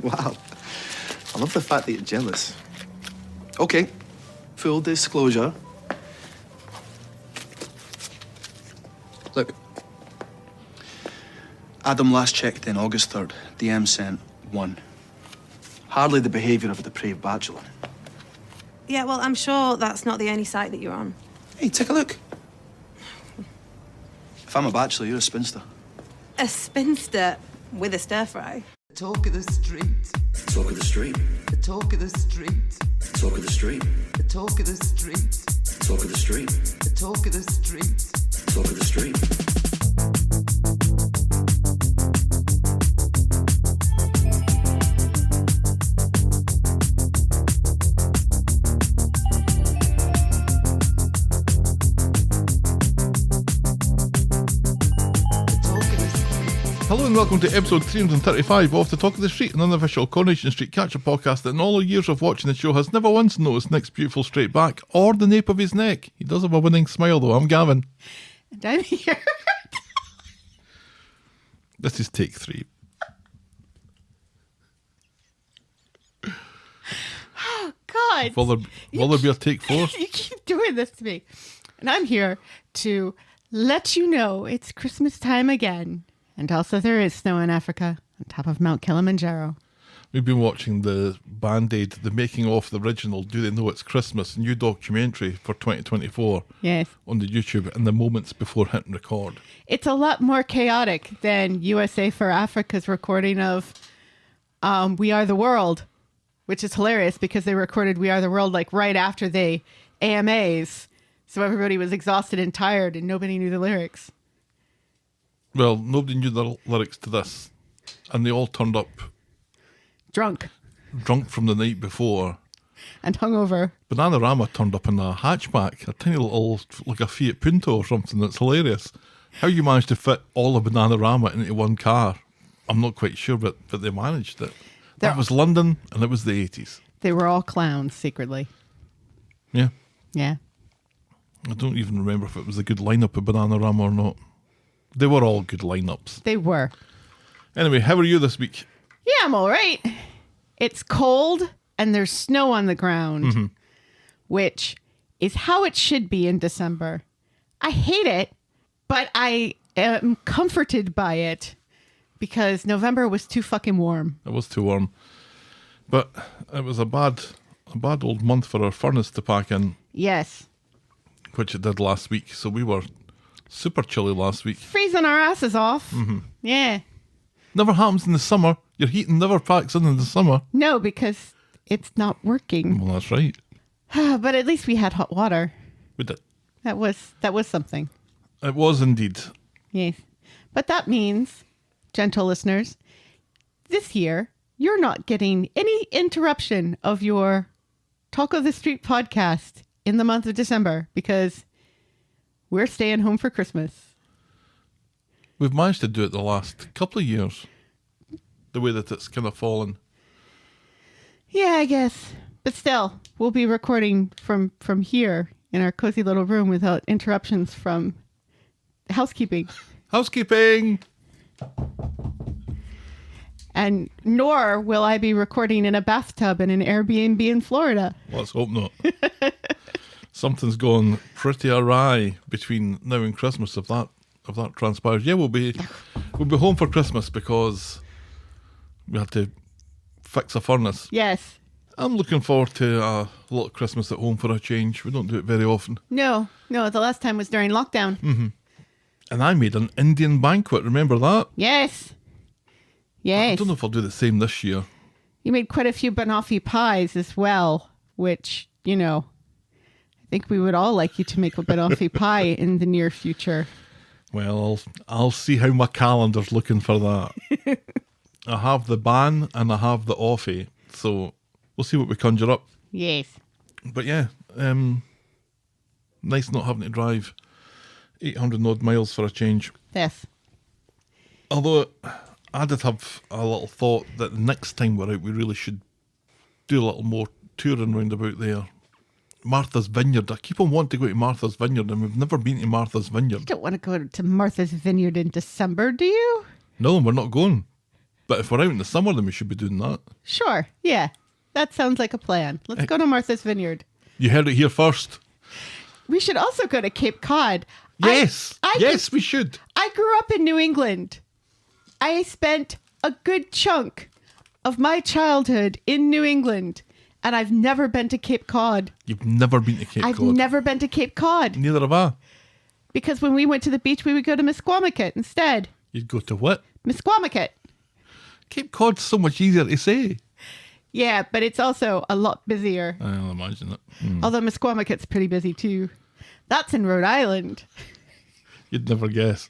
Wow. I love the fact that you're jealous. Okay, full disclosure. Look, Adam last checked in August 3rd. DM sent 1. Hardly the behaviour of a depraved bachelor. Yeah, well, I'm sure that's not the only site that you're on. Hey, take a look. If I'm a bachelor, you're a spinster. A spinster with a stir fry. The talk of the street. Talk of the street. The talk of the street. Talk of the street. The talk of the street. Talk of the street. The talk of the street. Talk of the street. Hello and welcome to episode 335 of The Talk of the Street, an unofficial Coronation Street catch-up podcast that in all the years of watching the show has never once noticed Nick's beautiful straight back or the nape of his neck. He does have a winning smile though. I'm Gavin. And I'm here. This is take 3. Oh, God. Will there be a take 4? You keep doing this to me. And I'm here to let you know it's Christmas time again. And also there is snow in Africa on top of Mount Kilimanjaro. We've been watching the Band-Aid, the making of the original Do They Know It's Christmas new documentary for 2024 Yes. on the YouTube in the moments before hitting record. It's a lot more chaotic than USA for Africa's recording of We Are the World, which is hilarious because they recorded We Are the World like right after the AMAs. So everybody was exhausted and tired and nobody knew the lyrics. Well, nobody knew the lyrics to this, and they all turned up Drunk drunk from the night before. and hungover. Bananarama turned up in a hatchback, a tiny little, like a Fiat Punto or something. That's hilarious. How you managed to fit all of Bananarama into one car, I'm not quite sure, but they managed it. That was London, and it was the 80s. They were all clowns secretly. Yeah. Yeah. I don't even remember if it was a good lineup of Bananarama or not. They were all good lineups. They were. Anyway, how are you this week? Yeah, I'm all right. It's cold and there's snow on the ground, which is how it should be in December. I hate it, but I am comforted by it because November was too fucking warm. It was too warm. But it was a bad old month for our furnace to pack in, Yes. which it did last week. So we were super chilly last week. Freezing our asses off. Yeah. Never happens in the summer. Your heating never packs in the summer. No, because it's not working. Well, that's right. But at least we had hot water. We did. That was something. It was indeed. Yes. But that means, gentle listeners, this year, you're not getting any interruption of your Talk of the Street podcast in the month of December because we're staying home for Christmas. We've managed to do it the last couple of years, the way that it's kind of fallen. Yeah, I guess. But still, we'll be recording from here in our cozy little room without interruptions from housekeeping. Housekeeping! And nor will I be recording in a bathtub in an Airbnb in Florida. Let's hope not. Something's gone pretty awry between now and Christmas if that transpires. Yeah, we'll be home for Christmas because we had to fix a furnace. Yes. I'm looking forward to a little Christmas at home for a change. We don't do it very often. No. The last time was during lockdown. And I made an Indian banquet. Remember that? Yes. I Yes. don't know if I'll do the same this year. You made quite a few banoffee pies as well, which, I think we would all like you to make a banoffee pie in the near future. Well, I'll see how my calendar's looking for that. I have the ban and I have the offie, so we'll see what we conjure up. Yes. But yeah, nice not having to drive 800 odd miles for a change. Yes. Although I did have a little thought that the next time we're out, we really should do a little more touring round about there. Martha's Vineyard. I keep on wanting to go to Martha's Vineyard, and we've never been to Martha's Vineyard. You don't want to go to Martha's Vineyard in December, do you? No, we're not going. But if we're out in the summer, then we should be doing that. Sure. Yeah. That sounds like a plan. Let's go to Martha's Vineyard. You heard it here first. We should also go to Cape Cod. Yes. Yes, we should. I grew up in New England. I spent a good chunk of my childhood in New England, and I've never been to Cape Cod. You've never been to Cape I've Cod. never been to Cape Cod. Neither have I. Because when we went to the beach, we would go to Misquamicut instead. You'd go to what? Misquamicut. Cape Cod's so much easier to say. Yeah, but it's also a lot busier. I'll imagine it. Although Misquamicut's pretty busy too. That's in Rhode Island. You'd never guess.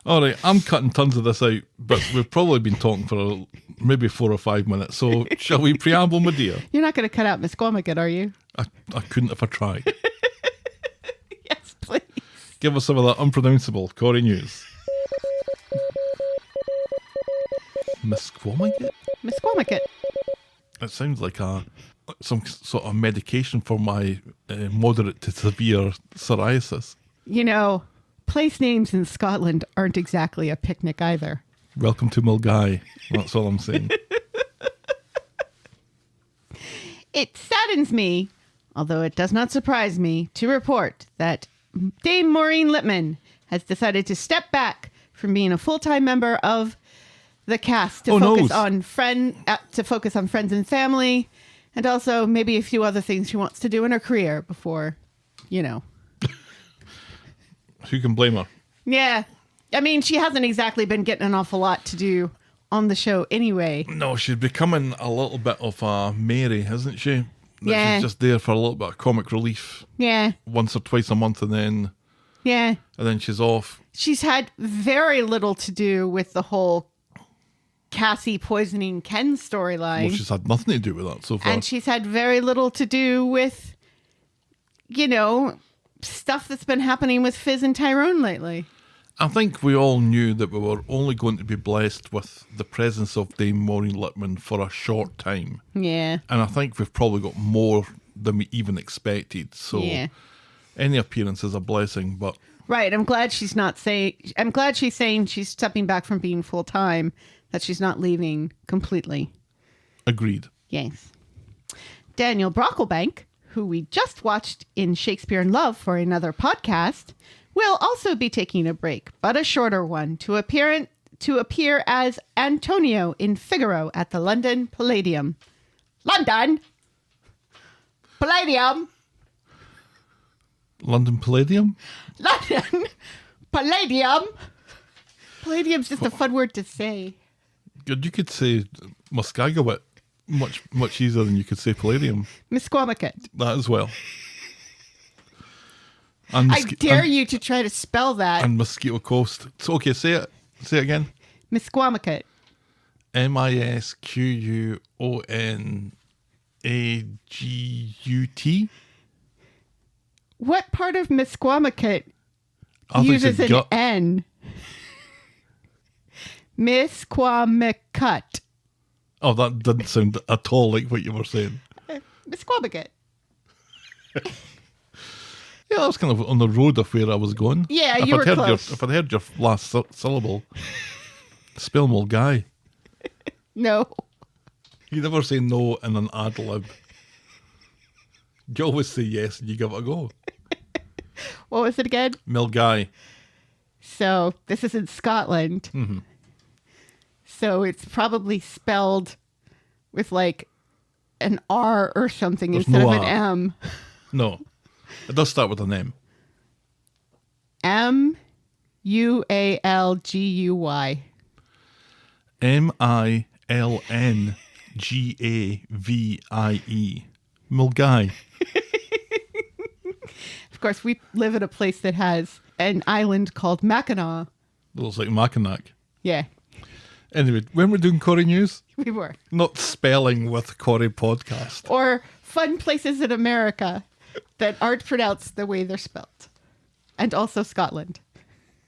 All right, I'm cutting tons of this out, but we've probably been talking for maybe 4 or 5 minutes. So shall we preamble, my dear? You're not going to cut out Misquamicut, are you? I couldn't if I tried. Yes, please. Give us some of that unpronounceable Corrie news. Misquamicut? Misquamicut. It sounds like some sort of medication for my moderate to severe psoriasis. You know, place names in Scotland aren't exactly a picnic either. Welcome to Mulgai. That's all I'm saying. It saddens me, although it does not surprise me, to report that Dame Maureen Lipman has decided to step back from being a full-time member of the cast to focus on friends and family, and also maybe a few other things she wants to do in her career before, you know. Who can blame her? Yeah. I mean, she hasn't exactly been getting an awful lot to do on the show anyway. No, she's becoming a little bit of a Mary, hasn't she? That Yeah. She's just there for a little bit of comic relief Yeah. once or twice a month, and then she's off. She's had very little to do with the whole Cassie poisoning Ken storyline. Well, she's had nothing to do with that so far. And she's had very little to do with, you know, stuff that's been happening with Fizz and Tyrone lately. I think we all knew that we were only going to be blessed with the presence of Dame Maureen Lipman for a short time. Yeah. And I think we've probably got more than we even expected. So Yeah. any appearance is a blessing, but... Right. I'm glad she's saying she's stepping back from being full time, that she's not leaving completely. Agreed. Yes. Daniel Brocklebank, who we just watched in Shakespeare in Love for another podcast, will also be taking a break, but a shorter one, to appear as Antonio in Figaro at the London Palladium. London Palladium. London Palladium? London Palladium. Palladium's just a fun word to say. Good, you could say Muskagawit much easier than you could say Palladium. Misquamicut. That as well. And I dare you to try to spell that. And Mosquito Coast. So, okay, say it. Say it again. Misquamicut. Misquonagut. What part of Misquamicut I thought you uses said an gut. N? Misquamicut. Oh, that didn't sound at all like what you were saying. Misquamicut. Yeah, I was kind of on the road of where I was going. Yeah, if you I'd were heard close. If I'd heard your last syllable, spell Mulgai. No. You never say no in an ad lib. You always say yes and you give it a go. What was it again? Mulgai. So this is in Scotland. Mm-hmm. So it's probably spelled with like an R or something There's instead no of an R. M. No. It does start with an M. Mualguy. Milngavie. Mulgai. Of course, we live in a place that has an island called Mackinac. Looks like Mackinac. Yeah, Anyway, when we're doing Corrie news, we were. not spelling with Corrie podcast. Or fun places in America that aren't pronounced the way they're spelled. And also Scotland.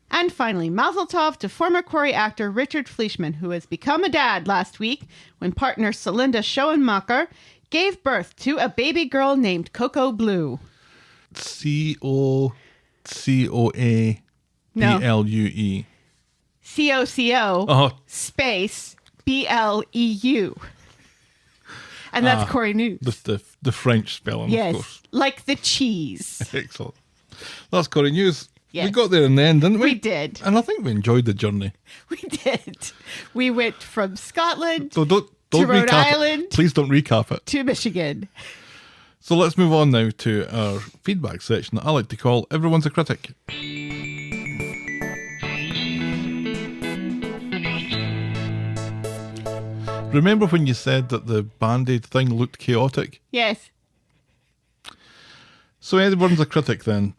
And finally, Mazel Tov to former Corrie actor Richard Fleischman, who has become a dad last week when partner Celinda Schoenmaker gave birth to a baby girl named Coco Blue. Cocoablue. COCO Oh, space BLEU. And that's Corrie News. the French spelling, Yes, of course. like the cheese. Excellent. That's Corrie News. Yes. We got there in the end, didn't we? We did. And I think we enjoyed the journey. We did. We went from Scotland So don't to Rhode recap Island it. Please don't recap it. to Michigan. So let's move on now to our feedback section that I like to call Everyone's a Critic. Remember when you said that the Band-Aid thing looked chaotic? Yes. So everyone's a critic then.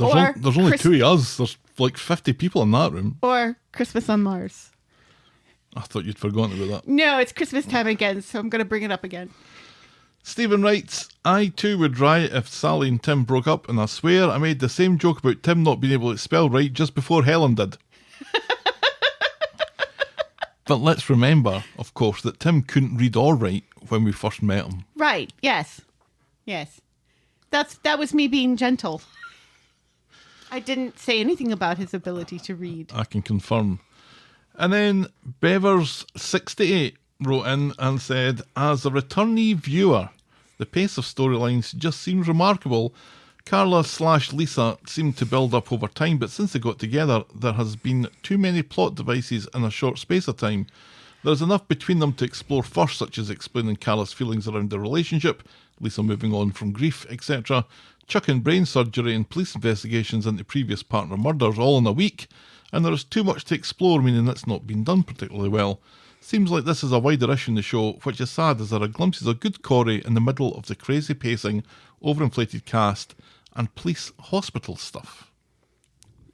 Or There's only Chris- two of us. There's like 50 people in that room. Or Christmas on Mars. I thought you'd forgotten about that. No, it's Christmas time again, so I'm going to bring it up again. Stephen writes, I too would riot if Sally and Tim broke up, and I swear I made the same joke about Tim not being able to spell right just before Helen did. But let's remember, of course, that Tim couldn't read or write when we first met him. Right. Yes. Yes. That was me being gentle. I didn't say anything about his ability to read. I can confirm. And then Bevers68 wrote in and said, as a returnee viewer, the pace of storylines just seems remarkable. Carla/Lisa seemed to build up over time, but since they got together, there has been too many plot devices in a short space of time. There's enough between them to explore first, such as explaining Carla's feelings around their relationship, Lisa moving on from grief, etc., chucking brain surgery and police investigations into previous partner murders all in a week, and there is too much to explore, meaning it's not been done particularly well. Seems like this is a wider issue in the show, which is sad as there are glimpses of good Corrie in the middle of the crazy pacing, overinflated cast, and police hospital stuff.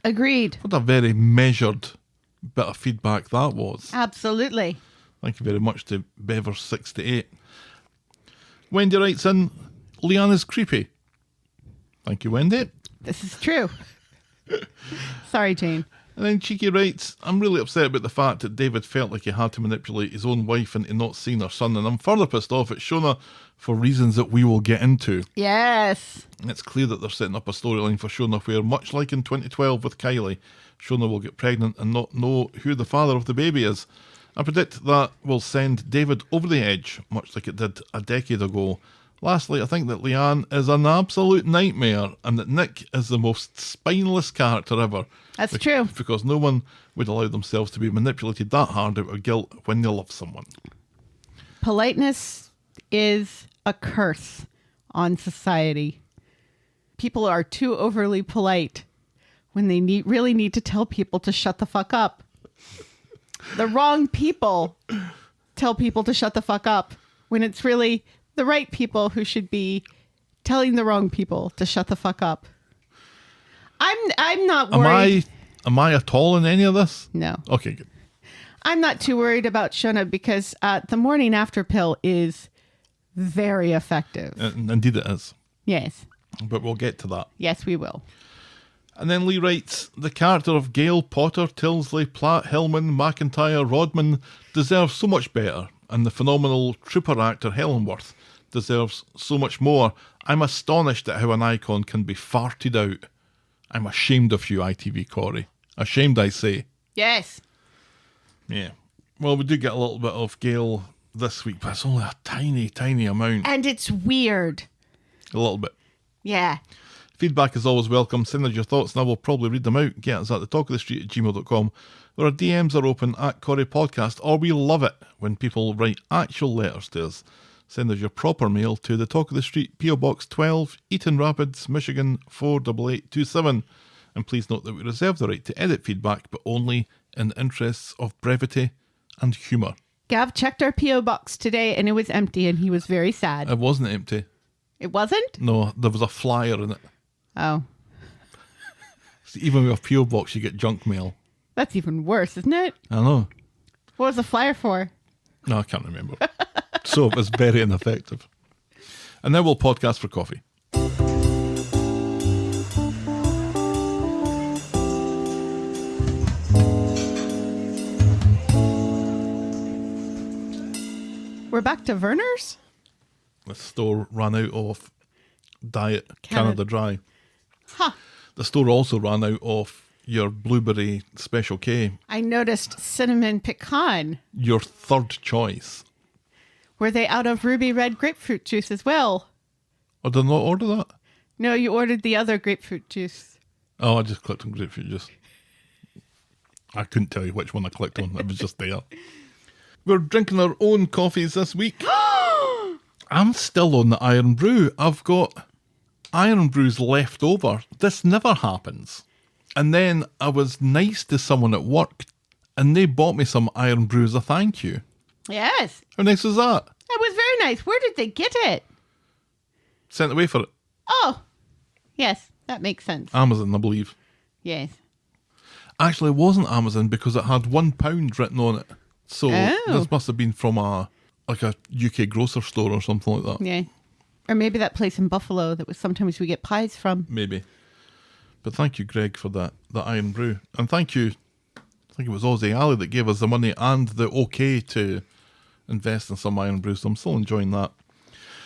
Agreed. What a very measured bit of feedback that was. Absolutely. Thank you very much to Bevers68. Wendy writes in, Leanne is creepy. Thank you, Wendy. This is true. Sorry, Jane. And then Cheeky writes, I'm really upset about the fact that David felt like he had to manipulate his own wife into not seeing her son, and I'm further pissed off at Shona for reasons that we will get into. Yes. It's clear that they're setting up a storyline for Shona where, much like in 2012 with Kylie, Shona will get pregnant and not know who the father of the baby is. I predict that will send David over the edge, much like it did a decade ago. Lastly, I think that Leanne is an absolute nightmare and that Nick is the most spineless character ever. That's true. Because no one would allow themselves to be manipulated that hard out of guilt when they love someone. Politeness is a curse on society. People are too overly polite when they really need to tell people to shut the fuck up. The wrong people tell people to shut the fuck up when it's really the right people who should be telling the wrong people to shut the fuck up. I'm not worried. Am I at all in any of this? No. Okay, good. I'm not too worried about Shona because the morning after pill is very effective. Indeed it is. Yes. But we'll get to that. Yes, we will. And then Lee writes, the character of Gail, Potter, Tilsley, Platt, Hillman, McIntyre, Rodman deserves so much better, and the phenomenal trooper actor Helen Worth deserves so much more. I'm astonished at how an icon can be farted out. I'm ashamed of you, ITV Corrie. Ashamed, I say. Yes. Yeah. Well, we do get a little bit of Gail this week, but it's only a tiny, tiny amount. And it's weird. A little bit. Yeah. Feedback is always welcome. Send us your thoughts and I will probably read them out. Get us at thetalkofthestreet@gmail.com. Or our DMs are open at Corrie Podcast, or we love it when people write actual letters to us. Send us your proper mail to the Talk of the Street, P.O. Box 12, Eaton Rapids, Michigan 48827. And please note that we reserve the right to edit feedback, but only in the interests of brevity and humour. Gav checked our P.O. box today and it was empty and he was very sad. It wasn't empty. It wasn't? No, there was a flyer in it. Oh. So even with a P.O. Box, you get junk mail. That's even worse, isn't it? I know. What was the flyer for? No, I can't remember. So it was very ineffective. And now we'll podcast for coffee. We're back to Verner's? The store ran out of Diet Canada Dry. Huh. The store also ran out of your blueberry Special K. I noticed cinnamon pecan. Your third choice. Were they out of ruby red grapefruit juice as well? I did not order that. No, you ordered the other grapefruit juice. Oh, I just clicked on grapefruit juice. I couldn't tell you which one I clicked on. It was just there. We're drinking our own coffees this week. I'm still on the Iron Brew. I've got Iron Brews left over. This never happens. And then I was nice to someone at work and they bought me some Iron Brew as a thank you. Yes. How nice was that? That was very nice. Where did they get it? Sent away for it. Oh, yes. That makes sense. Amazon, I believe. Yes. Actually, it wasn't Amazon because it had £1 written on it. So Oh. this must have been from a UK grocer store or something like that. Yeah. Or maybe that place in Buffalo that was sometimes we get pies from. Maybe. But thank you, Greg, for that Iron Brew. And thank you, I think it was Aussie Ali that gave us the money and the okay to invest in some Iron Brew, so I'm still enjoying that.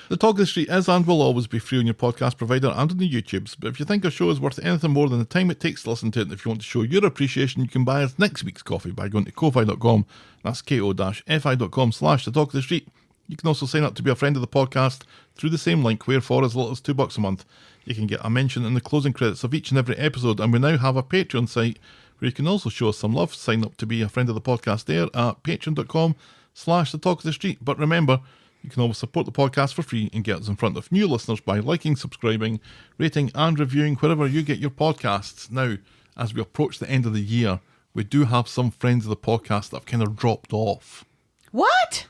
The Talk of the Street is and will always be free on your podcast provider and on the YouTubes, but if you think our show is worth anything more than the time it takes to listen to it, and if you want to show your appreciation, you can buy us next week's coffee by going to ko-fi.com, that's ko-fi.com/the Talk of the Street. You can also sign up to be a friend of the podcast through the same link, where for as little as $2 a month, you can get a mention in the closing credits of each and every episode, and we now have a Patreon site where you can also show us some love. Sign up to be a friend of the podcast there at patreon.com/the Talk of the Street. But remember, you can always support the podcast for free and get us in front of new listeners by liking, subscribing, rating and reviewing wherever you get your podcasts. Now, as we approach the end of the year, we do have some friends of the podcast that have kind of dropped off. What?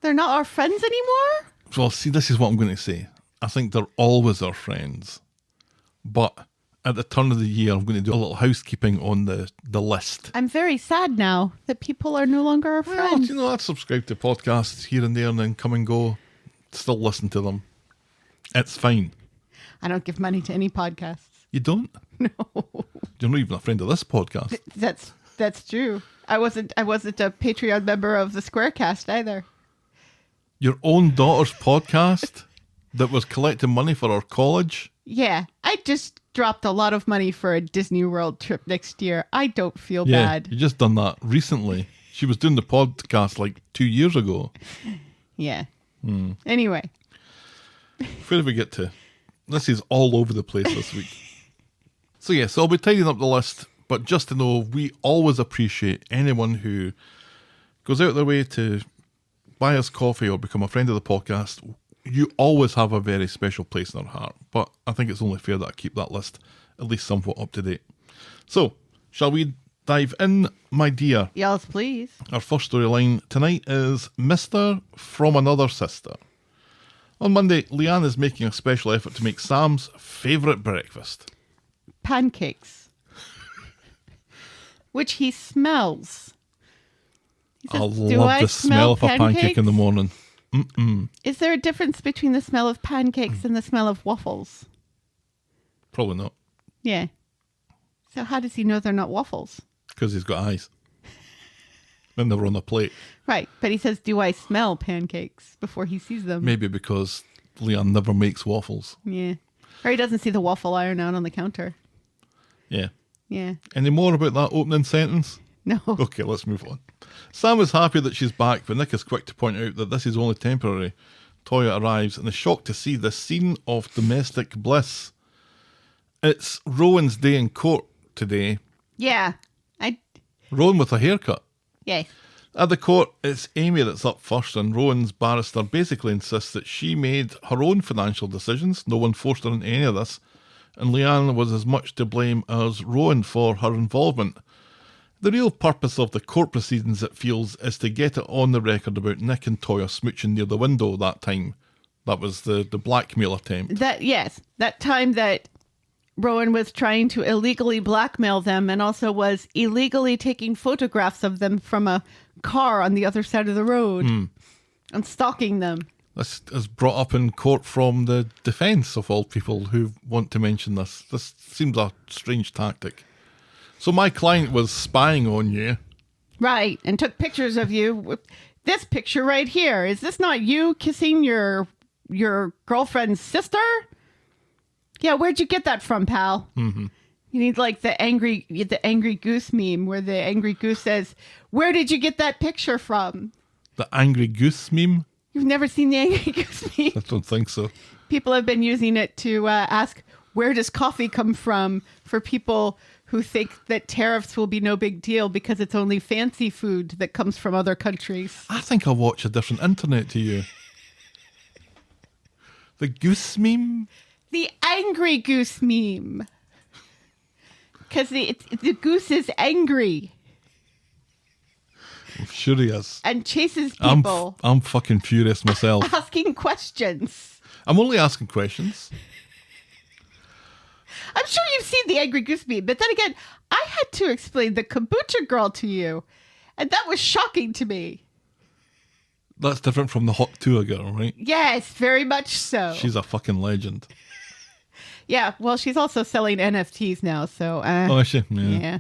They're not our friends anymore? Well, see, this is what I'm going to say. I think they're always our friends. But at the turn of the year, I'm going to do a little housekeeping on the list. I'm very sad now that people are no longer our Well, friends. you know, I'd subscribe to podcasts here and there and then come and go. Still listen to them. It's fine. I don't give money to any podcasts. You don't? No. You're not even a friend of this podcast. That's true. I wasn't a Patreon member of the Squarecast either. Your own daughter's podcast that was collecting money for our college. Yeah, I just dropped a lot of money for a Disney World trip next year. I don't feel Yeah, bad. you just done that recently. She was doing the podcast like 2 years ago. Yeah. Anyway. Where did we get to? This is all over the place this week. So yes, I'll be tidying up the list, but just to know, we always appreciate anyone who goes out of their way to buy us coffee or become a friend of the podcast. You always have a very special place in our heart, but I think it's only fair that I keep that list at least somewhat up to date. So, shall we dive in, my dear? Yes, please. Our first storyline tonight is Mr. from Another Sister. On Monday, Leanne is making a special effort to make Sam's favourite breakfast. Pancakes. Which he smells. He I says, "Do love the smell of a pancake in the morning. Is there a difference between the smell of pancakes and the smell of waffles? Probably not, Yeah. So how does he know they're not waffles? because he's got eyes. Then they were on the plate. Right, but he says, "Do I smell pancakes?" before he sees them. Maybe because Leanne never makes waffles. Yeah. Or he doesn't see the waffle iron out on the counter. Yeah. Yeah. Any more about that opening sentence? No. Okay, let's move on. Sam is happy that she's back, but Nick is quick to point out that this is only temporary. Toya arrives and is shocked to see this scene of domestic bliss. It's Rowan's day in court today. Yeah. Rowan with a haircut. Yeah. At the court, it's Amy that's up first, and Rowan's barrister basically insists that she made her own financial decisions. No one forced her into any of this, and Leanne was as much to blame as Rowan for her involvement. The real purpose of the court proceedings, it feels, is to get it on the record about Nick and Toya smooching near the window that time. That was the blackmail attempt. That time that Rowan was trying to illegally blackmail them and also was illegally taking photographs of them from a car on the other side of the road and stalking them. This is brought up in court from the defence, of all people who want to mention this. This seems a strange tactic. So my client was spying on you. Right, and took pictures of you. This picture right here. Is this not you kissing your girlfriend's sister? Yeah, where'd you get that from, pal? Mm-hmm. You need like the angry goose meme where the angry goose says, "Where did you get that picture from?" The angry goose meme? You've never seen the angry goose meme? I don't think so. People have been using it to ask, where does coffee come from, for people who think that tariffs will be no big deal because it's only fancy food that comes from other countries. I think I'll watch a different internet to you. The goose meme? The angry goose meme. Because the goose is angry I'm sure he is. and chases people I'm fucking furious myself. asking questions. I'm only asking questions. I'm sure you've seen the angry goose meme, but then again, I had to explain the kombucha girl to you, and that was shocking to me. That's different from the hot tour girl, right? Yes, very much so. She's a fucking legend. Yeah, well, she's also selling NFTs now, so... Oh, is she? yeah.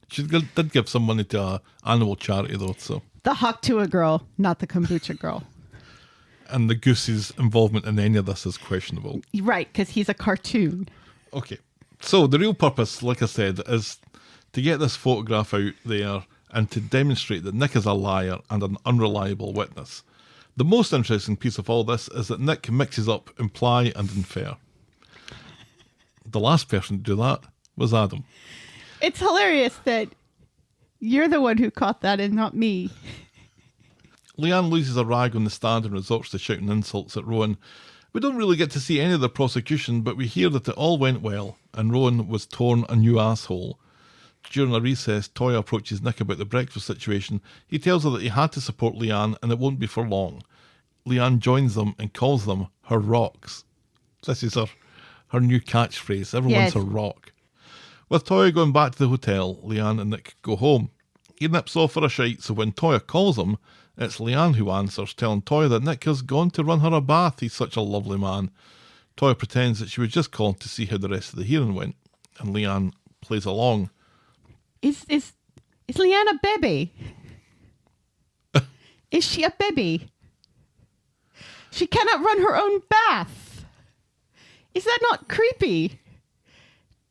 She did give some money to an animal charity, though, so... The Hoktua girl, not the kombucha girl. And the goose's involvement in any of this is questionable. Right, because he's a cartoon. Okay. So the real purpose, like I said, is to get this photograph out there and to demonstrate that Nick is a liar and an unreliable witness. The most interesting piece of all this is that Nick mixes up imply and infer. The last person to do that was Adam. It's hilarious that you're the one who caught that and not me. Leanne loses a rag on the stand and resorts to shouting insults at Rowan. We don't really get to see any of the prosecution, but we hear that it all went well, and Rowan was torn a new asshole. During a recess, Toya approaches Nick about the breakfast situation. He tells her that he had to support Leanne, and it won't be for long. Leanne joins them and calls them her rocks. This is her new catchphrase. Everyone's Yes. her rock. With Toya going back to the hotel, Leanne and Nick go home. He nips off for a shite, so when Toya calls him, it's Leanne who answers, telling Toya that Nick has gone to run her a bath. He's such a lovely man. Toya pretends that she was just calling to see how the rest of the hearing went, and Leanne plays along. Is Leanne a baby? Is she a baby? She cannot run her own bath. Is that not creepy?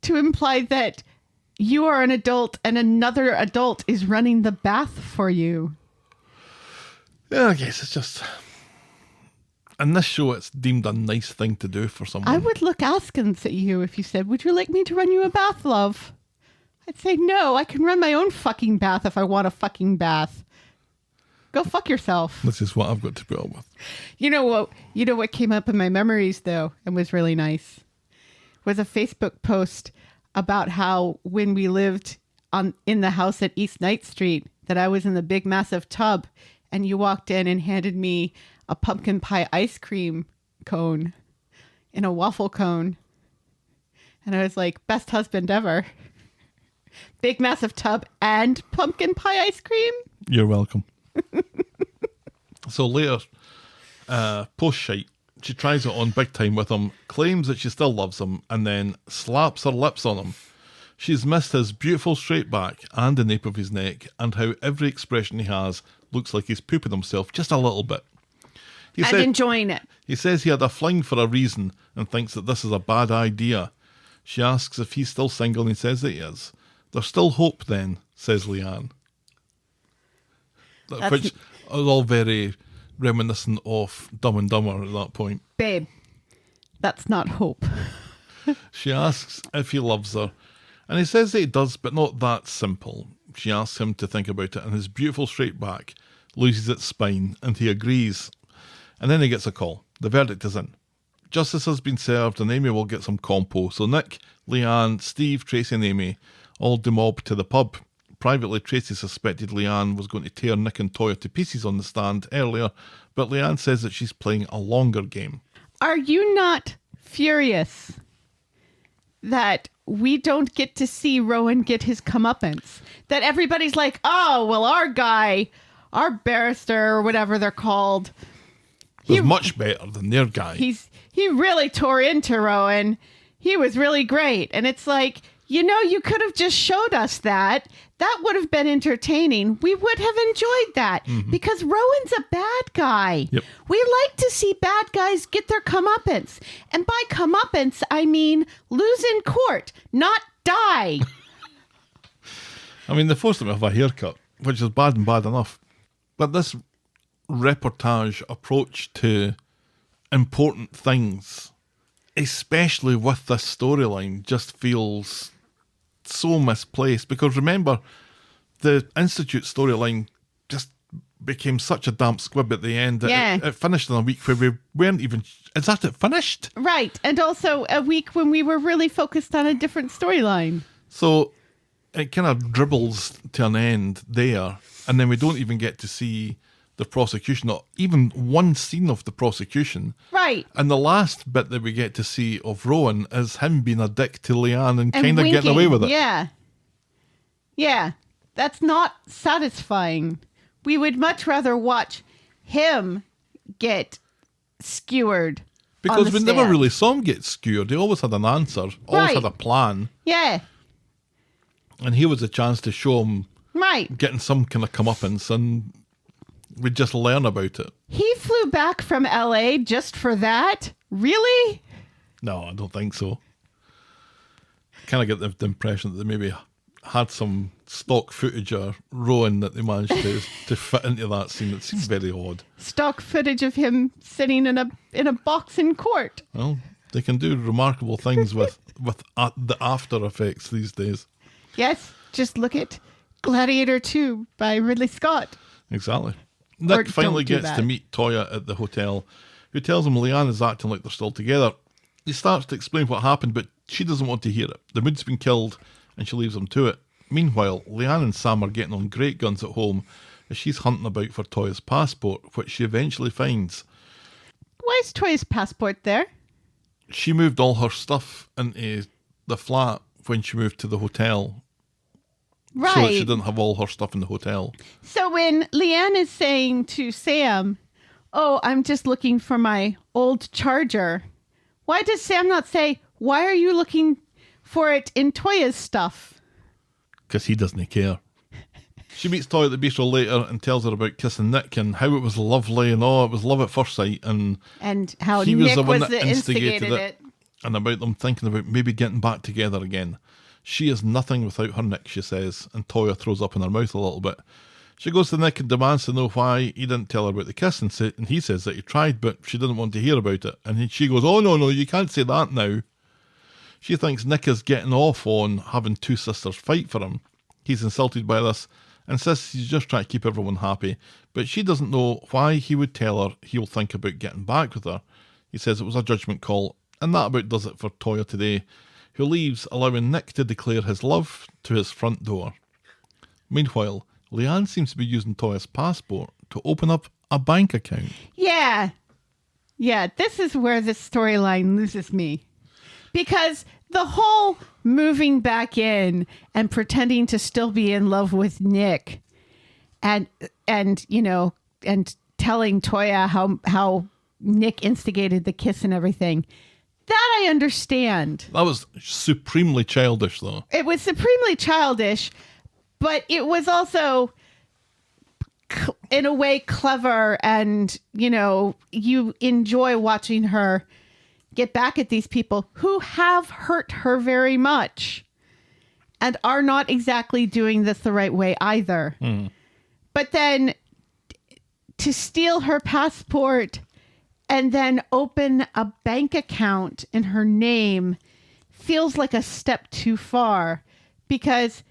To imply that you are an adult and another adult is running the bath for you. Yeah, I guess it's just... In this show, it's deemed a nice thing to do for someone. I would look askance at you if you said, "Would you like me to run you a bath, love?" I'd say, "No, I can run my own fucking bath if I want a fucking bath. Go fuck yourself." This is what I've got to put up with. You know what came up in my memories, though, and was really nice, was a Facebook post about how when we lived in the house at East Ninth Street, that I was in the big, massive tub, and you walked in and handed me a pumpkin pie ice cream cone in a waffle cone. And I was like, best husband ever. Big, massive tub and pumpkin pie ice cream. You're welcome. So later, post-shite, she tries it on big time with him, claims that she still loves him, and then slaps her lips on him. She's missed his beautiful straight back and the nape of his neck, and how every expression he has looks like he's pooping himself just a little bit. And enjoying it. He says he had a fling for a reason and thinks that this is a bad idea. She asks if he's still single, and he says that he is. There's still hope then, says Leanne. Which is all very reminiscent of Dumb and Dumber at that point. Babe, that's not hope. She asks if he loves her, and he says that he does, but not that simple. She asks him to think about it, and his beautiful straight back loses its spine, and he agrees. And then he gets a call. The verdict is in. Justice has been served, and Amy will get some compo. So Nick, Leanne, Steve, Tracy and Amy all demob to the pub. Privately, Tracy suspected Leanne was going to tear Nick and Toya to pieces on the stand earlier, but Leanne says that she's playing a longer game. Are you not furious that we don't get to see Rowan get his comeuppance? That everybody's like, oh, well, our guy, our barrister or whatever they're called, Was much better than their guy. He really tore into Rowan. He was really great. And it's like, you could have just showed us that. That would have been entertaining. We would have enjoyed that because Rowan's a bad guy. Yep. We like to see bad guys get their comeuppance. And by comeuppance, I mean lose in court, not die. I mean, they forced him to have a haircut, which is bad and bad enough. But this reportage approach to important things, especially with this storyline, just feels so misplaced. Because remember, the Institute storyline just became such a damp squib at the end that it finished in a week where we weren't even... Is that it finished? Right. And also a week when we were really focused on a different storyline. So it kind of dribbles to an end there, and then we don't even get to see the prosecution, or even one scene of the prosecution. Right. And the last bit that we get to see of Rowan is him being a dick to Leanne and kind of winking. getting away with it. Yeah. Yeah. That's not satisfying. We would much rather watch him get skewered. Because we never really saw him get skewered. He always had an answer, always had a plan. Yeah. And here was a chance to show him getting some kind of comeuppance, and we'd just learn about it. He flew back from LA just for that? Really? No, I don't think so. Kind of get the impression that they maybe had some stock footage of Rowan that they managed to fit into that scene. It seems very odd. Stock footage of him sitting in a box in court. Well, they can do remarkable things with the after effects these days. Yes, just look at Gladiator 2 by Ridley Scott. Exactly. Nick finally gets to meet Toya at the hotel, who tells him Leanne is acting like they're still together. He starts to explain what happened, but she doesn't want to hear it. The mood's been killed, and she leaves him to it. Meanwhile, Leanne and Sam are getting on great guns at home as she's hunting about for Toya's passport, which she eventually finds. Why is Toya's passport there? She moved all her stuff into the flat when she moved to the hotel. Right. So that she didn't have all her stuff in the hotel. So when Leanne is saying to Sam, oh, I'm just looking for my old charger, why does Sam not say, why are you looking for it in Toya's stuff? Because he doesn't care. She meets Toya at the bistro later and tells her about kissing Nick and how it was lovely and it was love at first sight, and how he Nick was the one was that the instigated it. And about them thinking about maybe getting back together again. She is nothing without her Nick, she says, and Toya throws up in her mouth a little bit. She goes to Nick and demands to know why he didn't tell her about the kiss, and he says that he tried, but she didn't want to hear about it. And she goes, oh, no, you can't say that now. She thinks Nick is getting off on having two sisters fight for him. He's insulted by this and says he's just trying to keep everyone happy, but she doesn't know why he would tell her he'll think about getting back with her. He says it was a judgment call, and that about does it for Toya today, who leaves, allowing Nick to declare his love to his front door. Meanwhile, Leanne seems to be using Toya's passport to open up a bank account. Yeah, this is where this storyline loses me. Because the whole moving back in and pretending to still be in love with Nick and telling Toya how Nick instigated the kiss and everything, that I understand. That was supremely childish, though. It was supremely childish, but it was also, in a way, clever, and, you enjoy watching her get back at these people who have hurt her very much and are not exactly doing this the right way either. But then to steal her passport and then open a bank account in her name feels like a step too far, because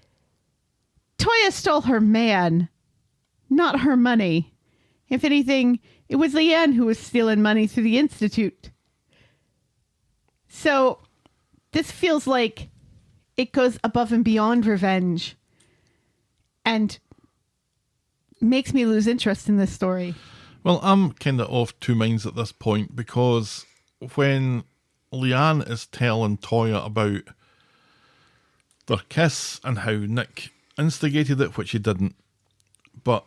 Toya stole her man, not her money. If anything, it was Leanne who was stealing money through the Institute. So this feels like it goes above and beyond revenge and makes me lose interest in this story. Well, I'm kind of off two minds at this point, because when Leanne is telling Toya about their kiss and how Nick instigated it, which he didn't, but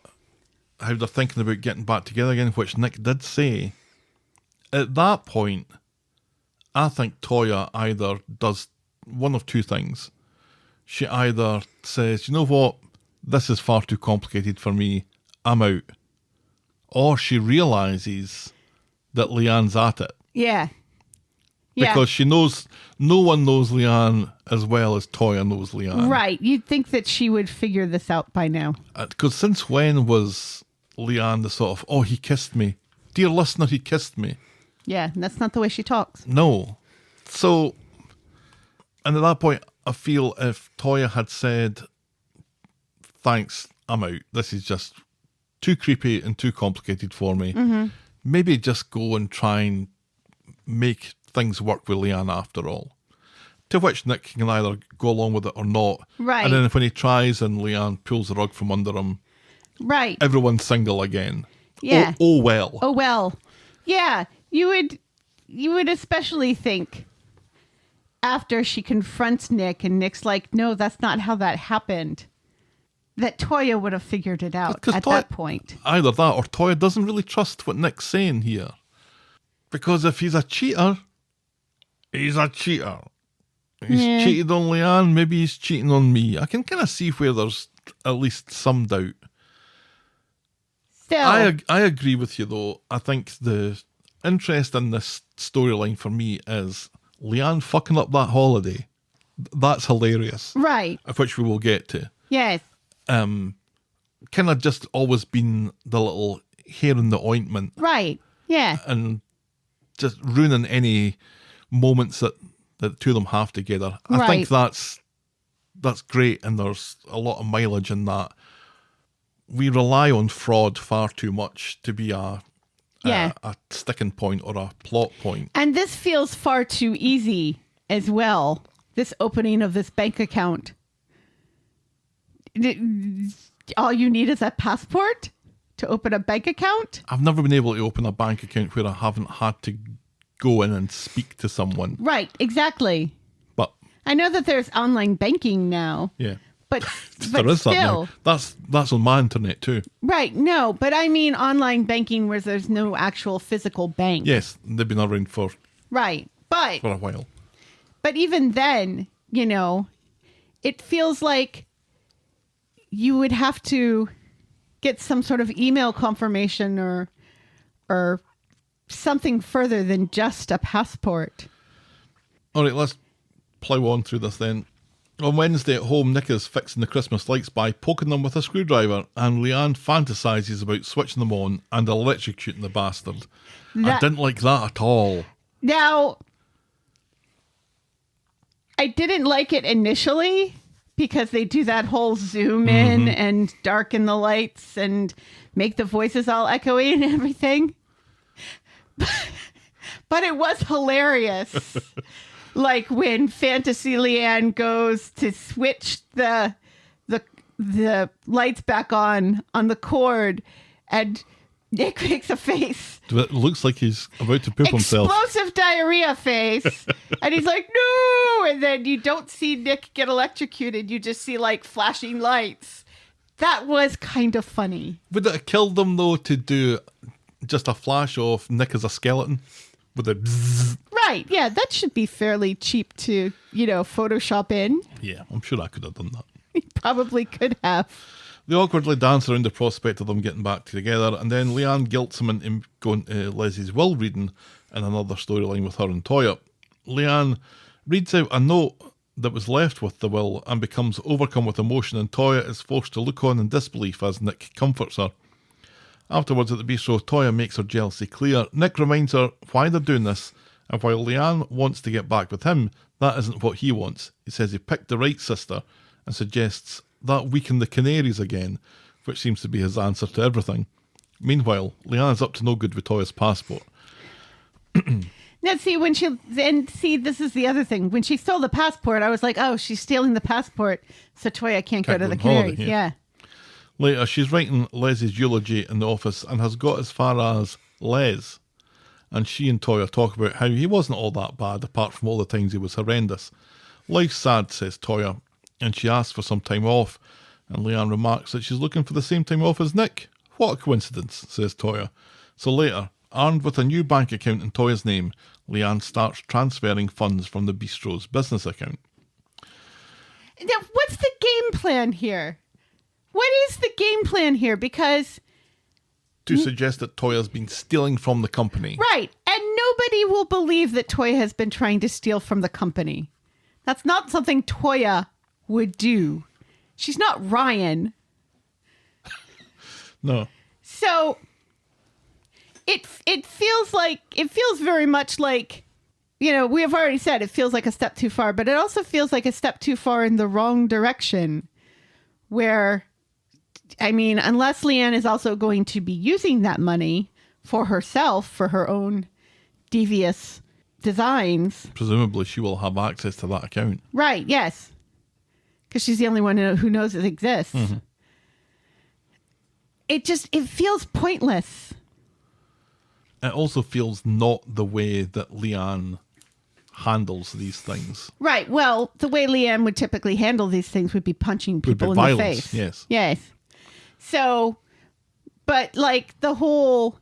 how they're thinking about getting back together again, which Nick did say, at that point, I think Toya either does one of two things. She either says, you know what, this is far too complicated for me, I'm out. Or she realises that Leanne's at it. Yeah. Yeah. Because she knows, no one knows Leanne as well as Toya knows Leanne. Right. You'd think that she would figure this out by now. Because since when was Leanne the sort of, oh, he kissed me. Dear listener, he kissed me. Yeah, and that's not the way she talks. No. So, and at that point, I feel if Toya had said, thanks, I'm out. This is just too creepy and too complicated for me. Mm-hmm. Maybe just go and try and make things work with Leanne after all. To which Nick can either go along with it or not. Right. And then when he tries and Leanne pulls the rug from under him, Right. everyone's single again. Yeah. Oh well. Oh, well. Yeah. You would especially think after she confronts Nick and Nick's like, no, that's not how that happened, that Toya would have figured it out 'Cause at Toya- that point. Either that or Toya doesn't really trust what Nick's saying here. Because if he's a cheater, he's a cheater. He's Yeah. cheated on Leanne, maybe he's cheating on me. I can kind of see where there's at least some doubt. Still. I agree with you though. I think the interest in this storyline for me is Leanne fucking up that holiday. That's hilarious. Right. Of which we will get to. Yes. Kind of just always been the little hair in the ointment Right. Yeah. and just ruining any moments that the two of them have together. I think that's great, and there's a lot of mileage in that. We rely on fraud far too much to be a sticking point or a plot point. And this feels far too easy as well. This opening of this bank account. All you need is a passport to open a bank account? I've never been able to open a bank account where I haven't had to go in and speak to someone. Right, exactly. But I know that there's online banking now, yeah, but there is that still. now. That's on my internet too. Right, no, but I mean online banking where there's no actual physical bank. Yes, they've been around for Right, but a while. But even then, you know, it feels like you would have to get some sort of email confirmation or something further than just a passport. All right, let's plough on through this then. On Wednesday at home, Nick is fixing the Christmas lights by poking them with a screwdriver, and Leanne fantasises about switching them on and electrocuting the bastard. I didn't like that at all. Now, I didn't like it initially because they do that whole zoom in and darken the lights and make the voices all echoey and everything. But it was hilarious. Like when Fantasy Leanne goes to switch the lights back on the cord, and Nick makes a face. It looks like he's about to poop himself. Explosive diarrhea face. And he's like, no! And then you don't see Nick get electrocuted. You just see like flashing lights. That was kind of funny. Would it have killed them though to do just a flash of Nick as a skeleton? With a bzzz? Right. Yeah, that should be fairly cheap to, Photoshop in. Yeah, I'm sure I could have done that. He probably could have. They awkwardly dance around the prospect of them getting back together, and then Leanne guilts him into going to Leslie's will reading in another storyline with her and Toya. Leanne reads out a note that was left with the will and becomes overcome with emotion, and Toya is forced to look on in disbelief as Nick comforts her. Afterwards at the bistro, Toya makes her jealousy clear. Nick reminds her why they're doing this, and while Leanne wants to get back with him, that isn't what he wants. He says he picked the right sister and suggests that weakened the Canaries again, which seems to be his answer to everything. Meanwhile, Leanne's up to no good with Toya's passport. Now, this is the other thing. When she stole the passport, I was like, oh, she's stealing the passport, so Toya can't go to the on holiday, Canaries. yeah. Yeah. Later, she's writing Leslie's eulogy in the office and has got as far as Les. And she and Toya talk about how he wasn't all that bad, apart from all the times he was horrendous. Life's sad, says Toya, and she asks for some time off. And Leanne remarks that she's looking for the same time off as Nick. What a coincidence, says Toya. So later, armed with a new bank account in Toya's name, Leanne starts transferring funds from the bistro's business account. Now, what's the game plan here? What is the game plan here? Because... To suggest that Toya's been stealing from the company. Right. And nobody will believe that Toya has been trying to steal from the company. That's not something Toya would do. She's not Ryan. No. So it feels very much like, we have already said it feels like a step too far, but it also feels like a step too far in the wrong direction. Where, unless Leanne is also going to be using that money for herself, for her own devious designs. Presumably she will have access to that account. Right, yes. Because she's the only one who knows it exists. Mm-hmm. It feels pointless. It also feels not the way that Leanne handles these things. Right. Well, the way Leanne would typically handle these things would be punching people in violence, the face. Yes. Yes. So, but like the whole,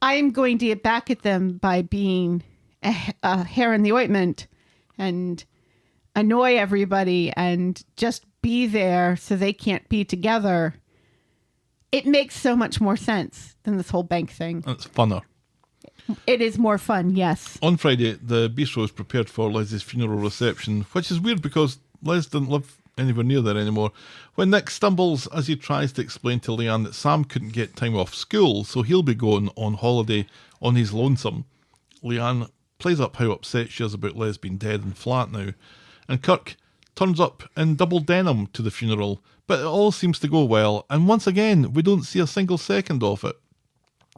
I'm going to get back at them by being a hair in the ointment and annoy everybody and just be there so they can't be together. It makes so much more sense than this whole bank thing. And it's funner. It is more fun, yes. On Friday, the bistro is prepared for Les's funeral reception, which is weird because Les didn't live anywhere near there anymore. When Nick stumbles as he tries to explain to Leanne that Sam couldn't get time off school, so he'll be going on holiday on his lonesome, Leanne plays up how upset she is about Les being dead and flat now, and Kirk turns up in double denim to the funeral, but it all seems to go well, and once again, we don't see a single second of it.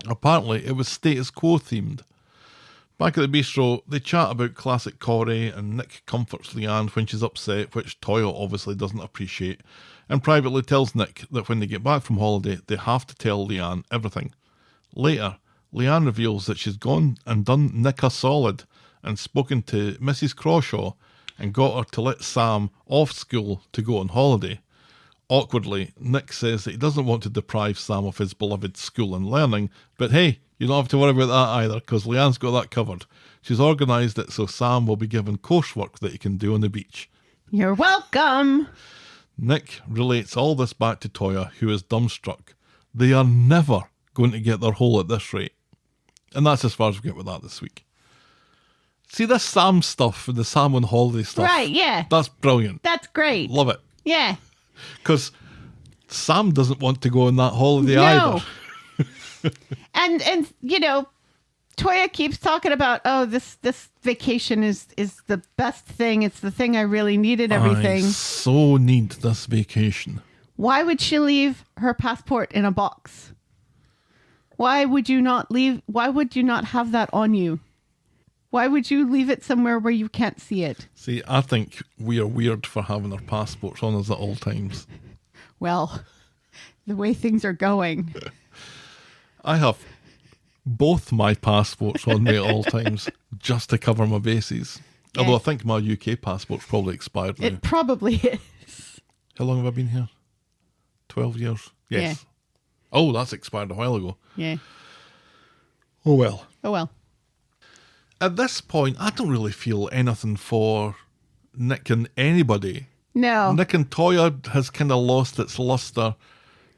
Apparently, it was status quo themed. Back at the bistro, they chat about classic Corrie, and Nick comforts Leanne when she's upset, which Toya obviously doesn't appreciate, and privately tells Nick that when they get back from holiday, they have to tell Leanne everything. Later, Leanne reveals that she's gone and done Nick a solid and spoken to Mrs. Crawshaw and got her to let Sam off school to go on holiday. Awkwardly, Nick says that he doesn't want to deprive Sam of his beloved school and learning, but hey, you don't have to worry about that either, because Leanne's got that covered. She's organised it so Sam will be given coursework that he can do on the beach. You're welcome. Nick relates all this back to Toya, who is dumbstruck. They are never going to get their hole at this rate. And that's as far as we get with that this week. See this Sam stuff, the Sam on holiday stuff. Right, yeah. That's brilliant. That's great. Love it. Yeah. Because Sam doesn't want to go on that holiday No. either. and Toya keeps talking about, this vacation is the best thing. It's the thing I really needed, everything. I so need this vacation. Why would she leave her passport in a box? Why would you not have that on you? Why would you leave it somewhere where you can't see it? See, I think we are weird for having our passports on us at all times. Well, the way things are going. I have both my passports on me at all times just to cover my bases. Yeah. Although I think my UK passport's probably expired now. It probably is. How long have I been here? 12 years? Yes. Yeah. Oh, that's expired a while ago. Yeah. Oh well. Oh well. At this point, I don't really feel anything for Nick and anybody. No. Nick and Toya has kind of lost its luster.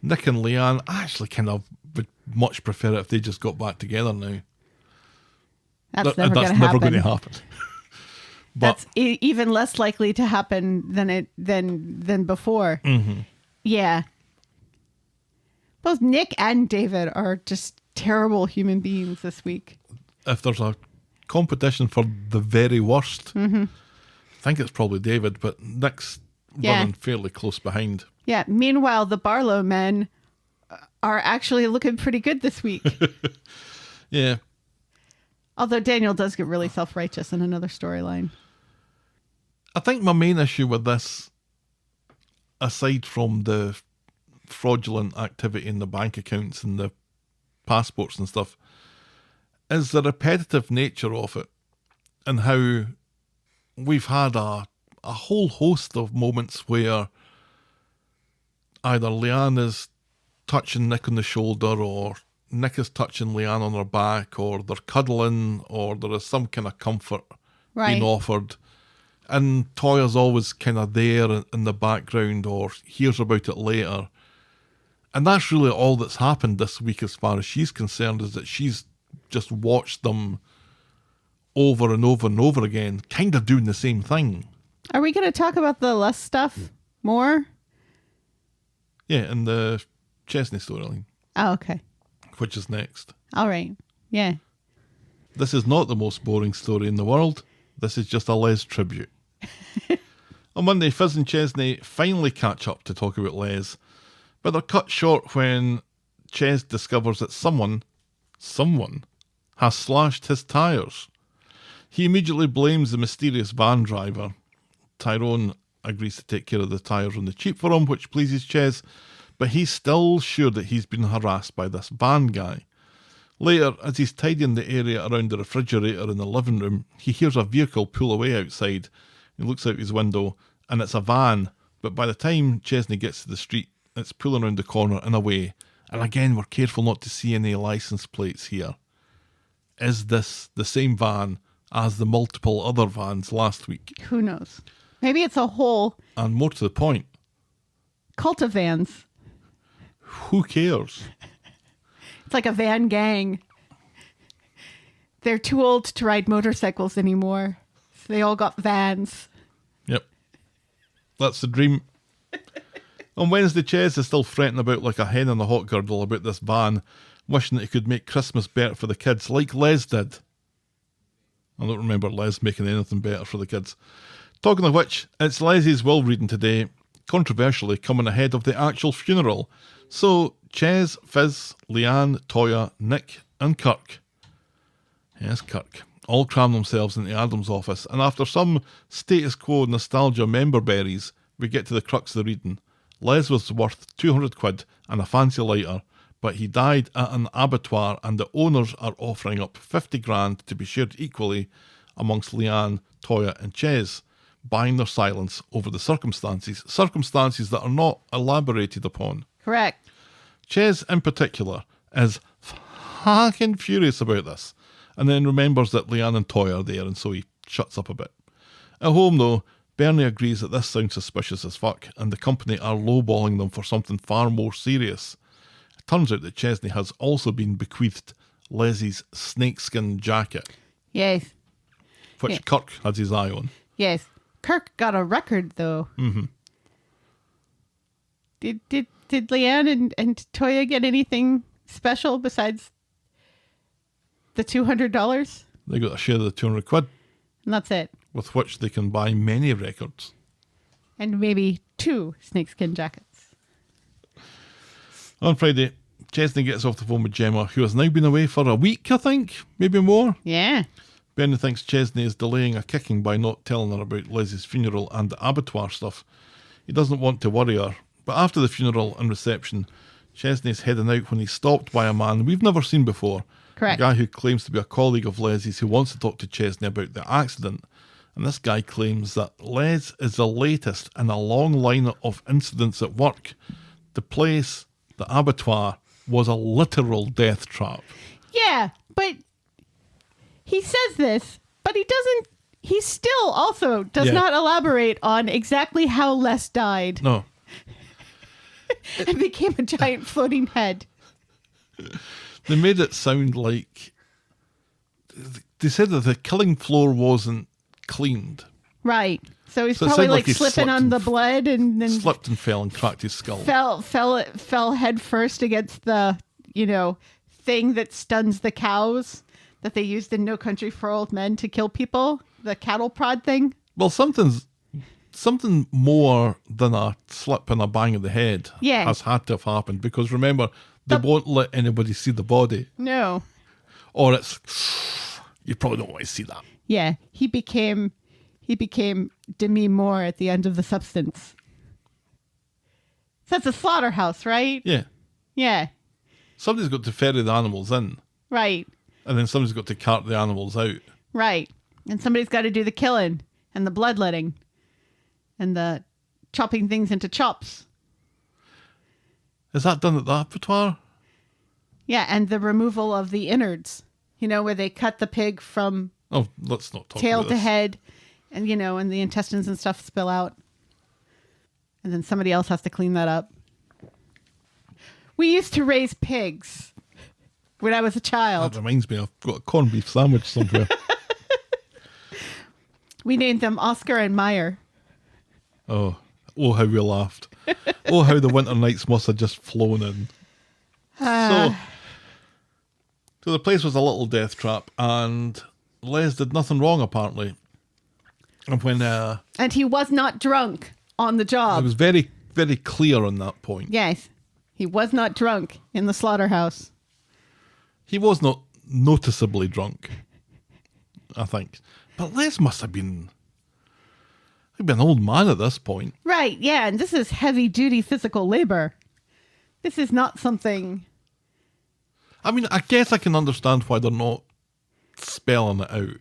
Nick and Leanne, I actually kind of would much prefer it if they just got back together now. That's never going to happen. Never going to happen. But that's even less likely to happen than before. Mm-hmm. Yeah. Both Nick and David are just terrible human beings this week. if there's a competition for the very worst, I think it's probably David, but Nick's running fairly close behind. Yeah. Meanwhile, the Barlow men are actually looking pretty good this week. Yeah. Although Daniel does get really self-righteous in another storyline. I think my main issue with this, aside from the fraudulent activity in the bank accounts and the passports and stuff, is the repetitive nature of it, and how we've had a whole host of moments where either Leanne is touching Nick on the shoulder, or Nick is touching Leanne on her back, or they're cuddling, or there is some kind of comfort being offered. And Toya's always kind of there in the background, or hears about it later. And that's really all that's happened this week as far as she's concerned, is that she's just watched them over and over and over again, kind of doing the same thing. Are we going to talk about the Les stuff more? Yeah, and the Chesney storyline, Oh, okay. which is next. All right. Yeah. This is not the most boring story in the world. This is just a Les tribute. On Monday, Fizz and Chesney finally catch up to talk about Les, but they're cut short when Ches discovers that someone has slashed his tyres. He immediately blames the mysterious van driver. Tyrone agrees to take care of the tyres on the cheap for him, which pleases Ches, but he's still sure that he's been harassed by this van guy. Later, as he's tidying the area around the refrigerator in the living room, he hears a vehicle pull away outside. He looks out his window, and it's a van, but by the time Chesney gets to the street, it's pulling around the corner and away. And again, we're careful not to see any license plates here. Is this the same van as the multiple other vans last week? Who knows? Maybe it's a whole And more to the point, cult of vans. who cares? It's like a van gang. They're too old to ride motorcycles anymore. So they all got vans. Yep. That's the dream. On Wednesday, Ches is still fretting about like a hen on the hot girdle about this van, wishing that he could make Christmas better for the kids like Les did. I don't remember Les making anything better for the kids. Talking of which, it's Les's will reading today, controversially coming ahead of the actual funeral. So, Ches, Fizz, Leanne, Toya, Nick and Kirk, yes, Kirk, all cram themselves into Adam's office, and after some status quo nostalgia member berries, we get to the crux of the reading. Les was worth 200 quid and a fancy lighter, but he died at an abattoir and the owners are offering up 50 grand to be shared equally amongst Leanne, Toya and Ches, buying their silence over the circumstances that are not elaborated upon. Correct. Ches, in particular, is fucking furious about this, and then remembers that Leanne and Toya are there, and so he shuts up a bit. At home, though, Bernie agrees that this sounds suspicious as fuck, and the company are lowballing them for something far more serious. It turns out that Chesney has also been bequeathed Leslie's snakeskin jacket, Yes. which Yeah. Kirk has his eye on. Yes. Kirk got a record, though. Mm-hmm. Did Leanne and Toya get anything special besides the $200? They got a share of the 200 quid, And that's it. with which they can buy many records. And maybe 2 snakeskin jackets. On Friday, Chesney gets off the phone with Gemma, who has now been away for a week, I think, maybe more. Yeah. Bernie thinks Chesney is delaying a kicking by not telling her about Leslie's funeral and the abattoir stuff. He doesn't want to worry her, but after the funeral and reception, Chesney's heading out when he's stopped by a man we've never seen before. Correct. A guy who claims to be a colleague of Leslie's who wants to talk to Chesney about the accident. And this guy claims that Les is the latest in a long line of incidents at work. The place, the abattoir, was a literal death trap. Yeah, but he says this, but he doesn't. He still also does not elaborate on exactly how Les died. No. It became a giant floating head. They made it sound like... They said that the killing floor wasn't cleaned. Right. So he's So it probably sounded like like he slipping slipped on and the blood and then Slipped and fell and cracked his skull. fell head first against the, thing that stuns the cows that they used in No Country for Old Men to kill people. The cattle prod thing. Well, something more than a slip and a bang of the head has had to have happened, because remember, they won't let anybody see the body. No. Or it's... You probably don't want to see that. Yeah. He became Demi Moore at the end of The Substance. So that's a slaughterhouse, right? Yeah. Yeah. Somebody's got to ferry the animals in, Right. and then somebody's got to cart the animals out. Right. And somebody's got to do the killing and the bloodletting and the chopping things into chops. Is that done at the abattoir? Yeah, and the removal of the innards, where they cut the pig from Oh, let's not talk tail about to this. head and, and the intestines and stuff spill out. And then somebody else has to clean that up. We used to raise pigs when I was a child. That reminds me, I've got a corned beef sandwich somewhere. We named them Oscar and Meyer. Oh, how we laughed. Oh, how the winter nights must have just flown in. So the place was a little death trap, and Les did nothing wrong, apparently. And when And he was not drunk on the it job. was very, very clear on that point. Yes. He was not drunk in the slaughterhouse. He was not noticeably drunk, I think. But Les must have been... He'd been an old man at this point. Right, yeah, and this is heavy-duty physical labor. This is not something... I mean, I guess I can understand why they're not spelling it out.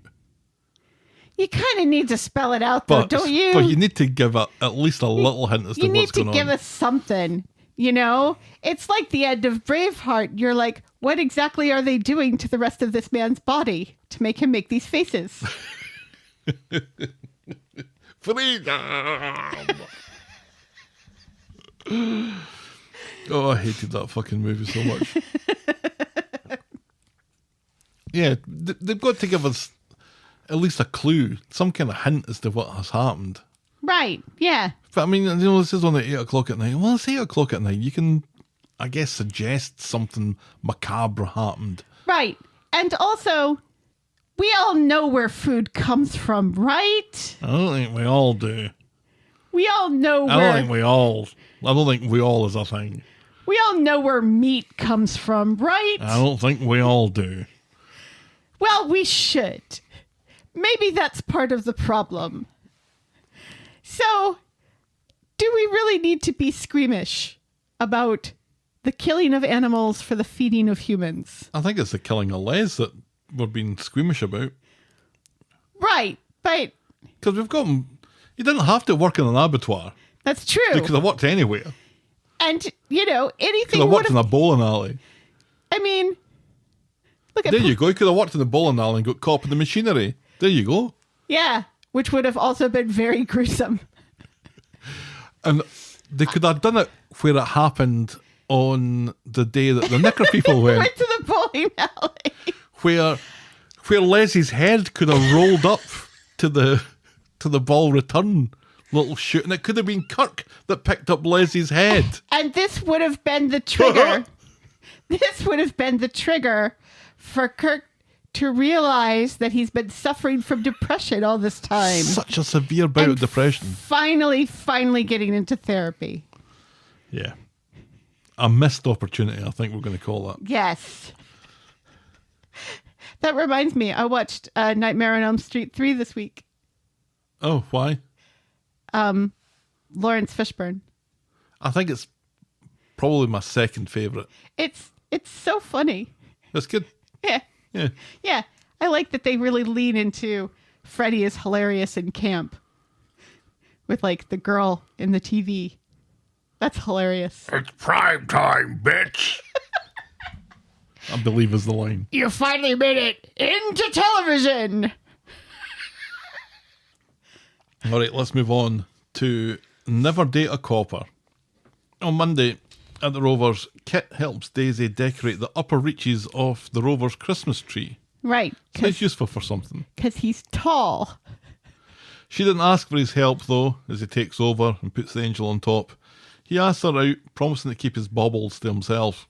You kind of need to spell it out, though, don't you? But you need to give at least a little hint as to You what's need going to on. give us something, you know? It's like the end of Braveheart. You're like, what exactly are they doing to the rest of this man's body to make him make these faces? Freedom! Oh, I hated that fucking movie so much. Yeah, they've got to give us at least a clue, some kind of hint as to what has happened. Right, yeah. But I mean, you know, this is on at 8 o'clock at night. Well, it's 8 o'clock at night. You can, I guess, suggest something macabre happened. Right. And also, we all know where food comes from, right? I don't think we all do. We all know I where... don't think we all. I don't think we all is a thing. We all know where meat comes from, right? I don't think we all do. Well, we should. Maybe that's part of the problem. So, do we really need to be squeamish about the killing of animals for the feeding of humans? I think it's the killing of Les that we're being squeamish about. Right, but Because we've got him. He didn't have to work in an abattoir. that's He true. could have worked anywhere. And, you know, Could anything have would worked in have... a bowling alley. I mean, look at... There you go. He could have worked in the bowling alley and got caught in the machinery. There you go. Yeah, which would have also been very gruesome. And they could have done it where it happened on the day that the Knicker people went. Went to the bowling alley. where Leslie's head could have rolled up to the ball return little chute, and it could have been Kirk that picked up Leslie's head. And this would have been the trigger. This would have been the trigger for Kirk to realize that he's been suffering from depression all this time. Such a severe bout And of depression. Finally getting into therapy. Yeah. A missed opportunity, I think we're going to call that. Yes. That reminds me, I watched Nightmare on Elm Street 3 this week. Oh, why? Lawrence Fishburne. I think it's probably my second favourite. It's so funny. It's good. Yeah. Yeah. Yeah. I like that they really lean into Freddy is hilarious in camp with like the girl in the TV. That's hilarious. It's prime time, bitch. I believe is the line. You finally made it into television. All right, let's move on to Never Date a Copper. On Monday at the Rovers, Kit helps Daisy decorate the upper reaches of the Rovers' Christmas tree. Right. It's useful for something. Because he's tall. She didn't ask for his help, though, as he takes over and puts the angel on top. He asks her out, promising to keep his baubles to himself.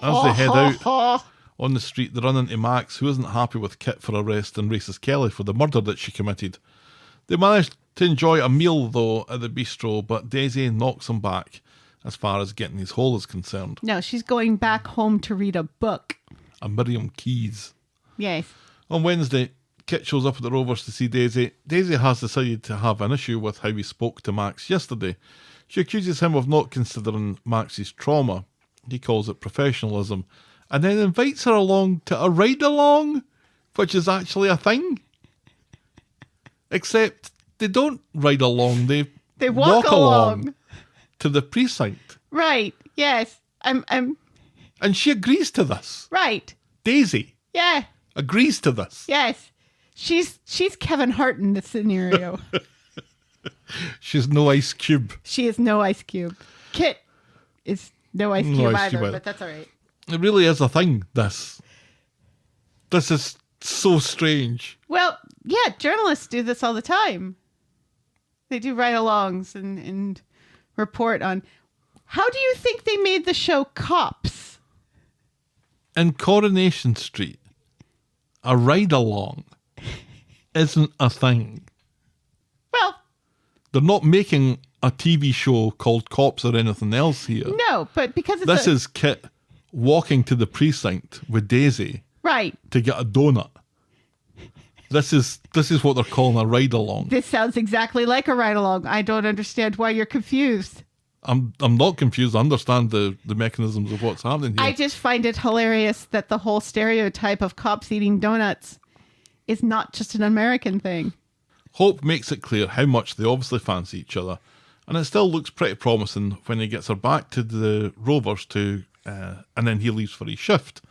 As they head out on the street, they run into Max, who isn't happy with Kit for arrest and races Kelly for the murder that she committed. They manage to enjoy a meal, though, at the bistro, but Daisy knocks him back as far as getting his hole is concerned. No, she's going back home to read a book. A Miriam Keys. Yes. On Wednesday, Kit shows up at the Rovers to see Daisy. Daisy has decided to have an issue with how he spoke to Max yesterday. She accuses him of not considering Max's trauma. He calls it professionalism, and then invites her along to a ride-along, which is actually a thing. Except they don't ride along, they walk along to the precinct. Right. Yes. I'm And she agrees to this. right. Daisy Yeah. agrees to this. Yes. She's Kevin Hart in this scenario. She's no Ice Cube. She is no Ice Cube. Kit is no Ice No Cube Ice either, Cube either. but that's all right. It really is a thing, this. This is so strange. Well, Yeah, journalists do this all the time. They do ride-alongs and report on. How do you think they made the show Cops? In Coronation Street, a ride-along isn't a thing. Well, They're not making a TV show called Cops or anything else here. no, but because it's This is Kit walking to the precinct with Daisy right. to get a donut. This is what they're calling a ride-along. This sounds exactly like a ride-along. I don't understand why you're confused. I'm not confused. I understand the mechanisms of what's happening here. I just find it hilarious that the whole stereotype of cops eating donuts is not just an American thing. Hope makes it clear how much they obviously fancy each other, and it still looks pretty promising when he gets her back to the Rovers and then he leaves for his shift.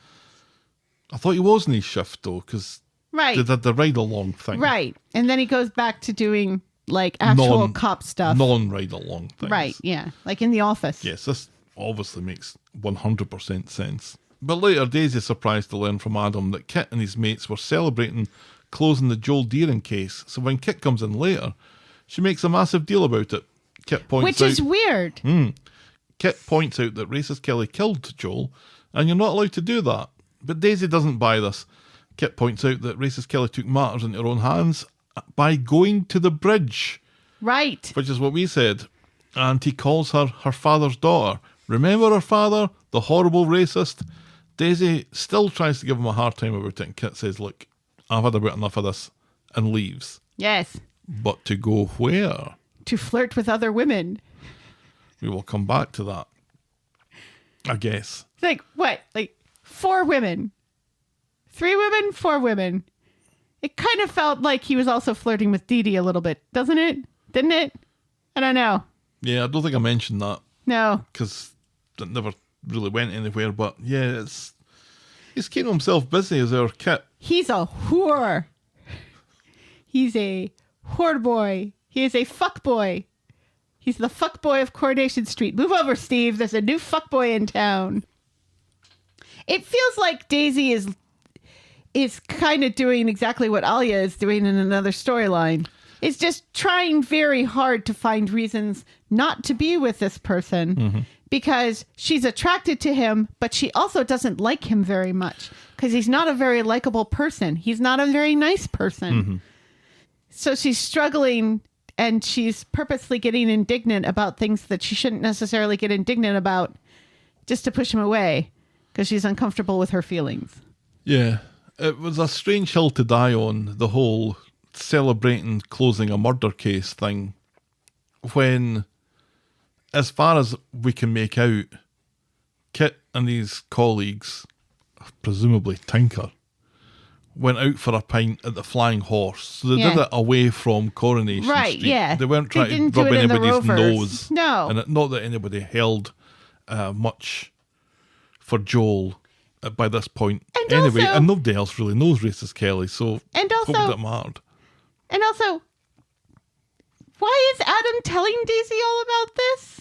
I thought he was in his shift though, because Right. they did the ride-along thing. Right. And then he goes back to doing like actual cop stuff. Non-ride-along things. Right. Yeah. Like in the office. Yes, this obviously makes 100% sense. But later, Daisy's surprised to learn from Adam that Kit and his mates were celebrating closing the Joel Deering case. So when Kit comes in later, she makes a massive deal about it. Kit points Which out, is weird. Kit points out that racist Kelly killed Joel, and you're not allowed to do that. But Daisy doesn't buy this. Kit points out that racist Kelly took matters into her own hands by going to the bridge, Right. which is what we said. And he calls her father's daughter. Remember her father, the horrible racist? Daisy still tries to give him a hard time about it, and Kit says, look, I've had about enough of this, and leaves. Yes. But to go where? To flirt with other women. We will come back to that, I guess. It's like, what? Like 4 women. 3 women, 4 women. It kind of felt like he was also flirting with Dee Dee a little bit, doesn't it? Didn't it? I don't know. Yeah, I don't think I mentioned that, No. because it never really went anywhere. But yeah, he's keeping himself busy as our Kit. He's a whore. He's a whore boy. He is a fuck boy. He's the fuck boy of Coronation Street. Move over, Steve. There's a new fuck boy in town. It feels like Daisy is kind of doing exactly what Alia is doing in another storyline. Is just trying very hard to find reasons not to be with this person because she's attracted to him, but she also doesn't like him very much because he's not a very likable person. He's not a very nice person. So she's struggling and she's purposely getting indignant about things that she shouldn't necessarily get indignant about just to push him away because she's uncomfortable with her feelings. Yeah, it was a strange hill to die on, the whole celebrating closing a murder case thing, when, as far as we can make out, Kit and his colleagues, presumably Tinker, went out for a pint at the Flying Horse. So they did it away from Coronation Right, Street. yeah. They weren't They trying didn't to do rub it in the anybody's Rovers. nose. No. And not that anybody held much for Joel by this point. And anyway, also- and nobody else really knows racist Kelly, so And what also- would it matter? And also, why is Adam telling Daisy all about this?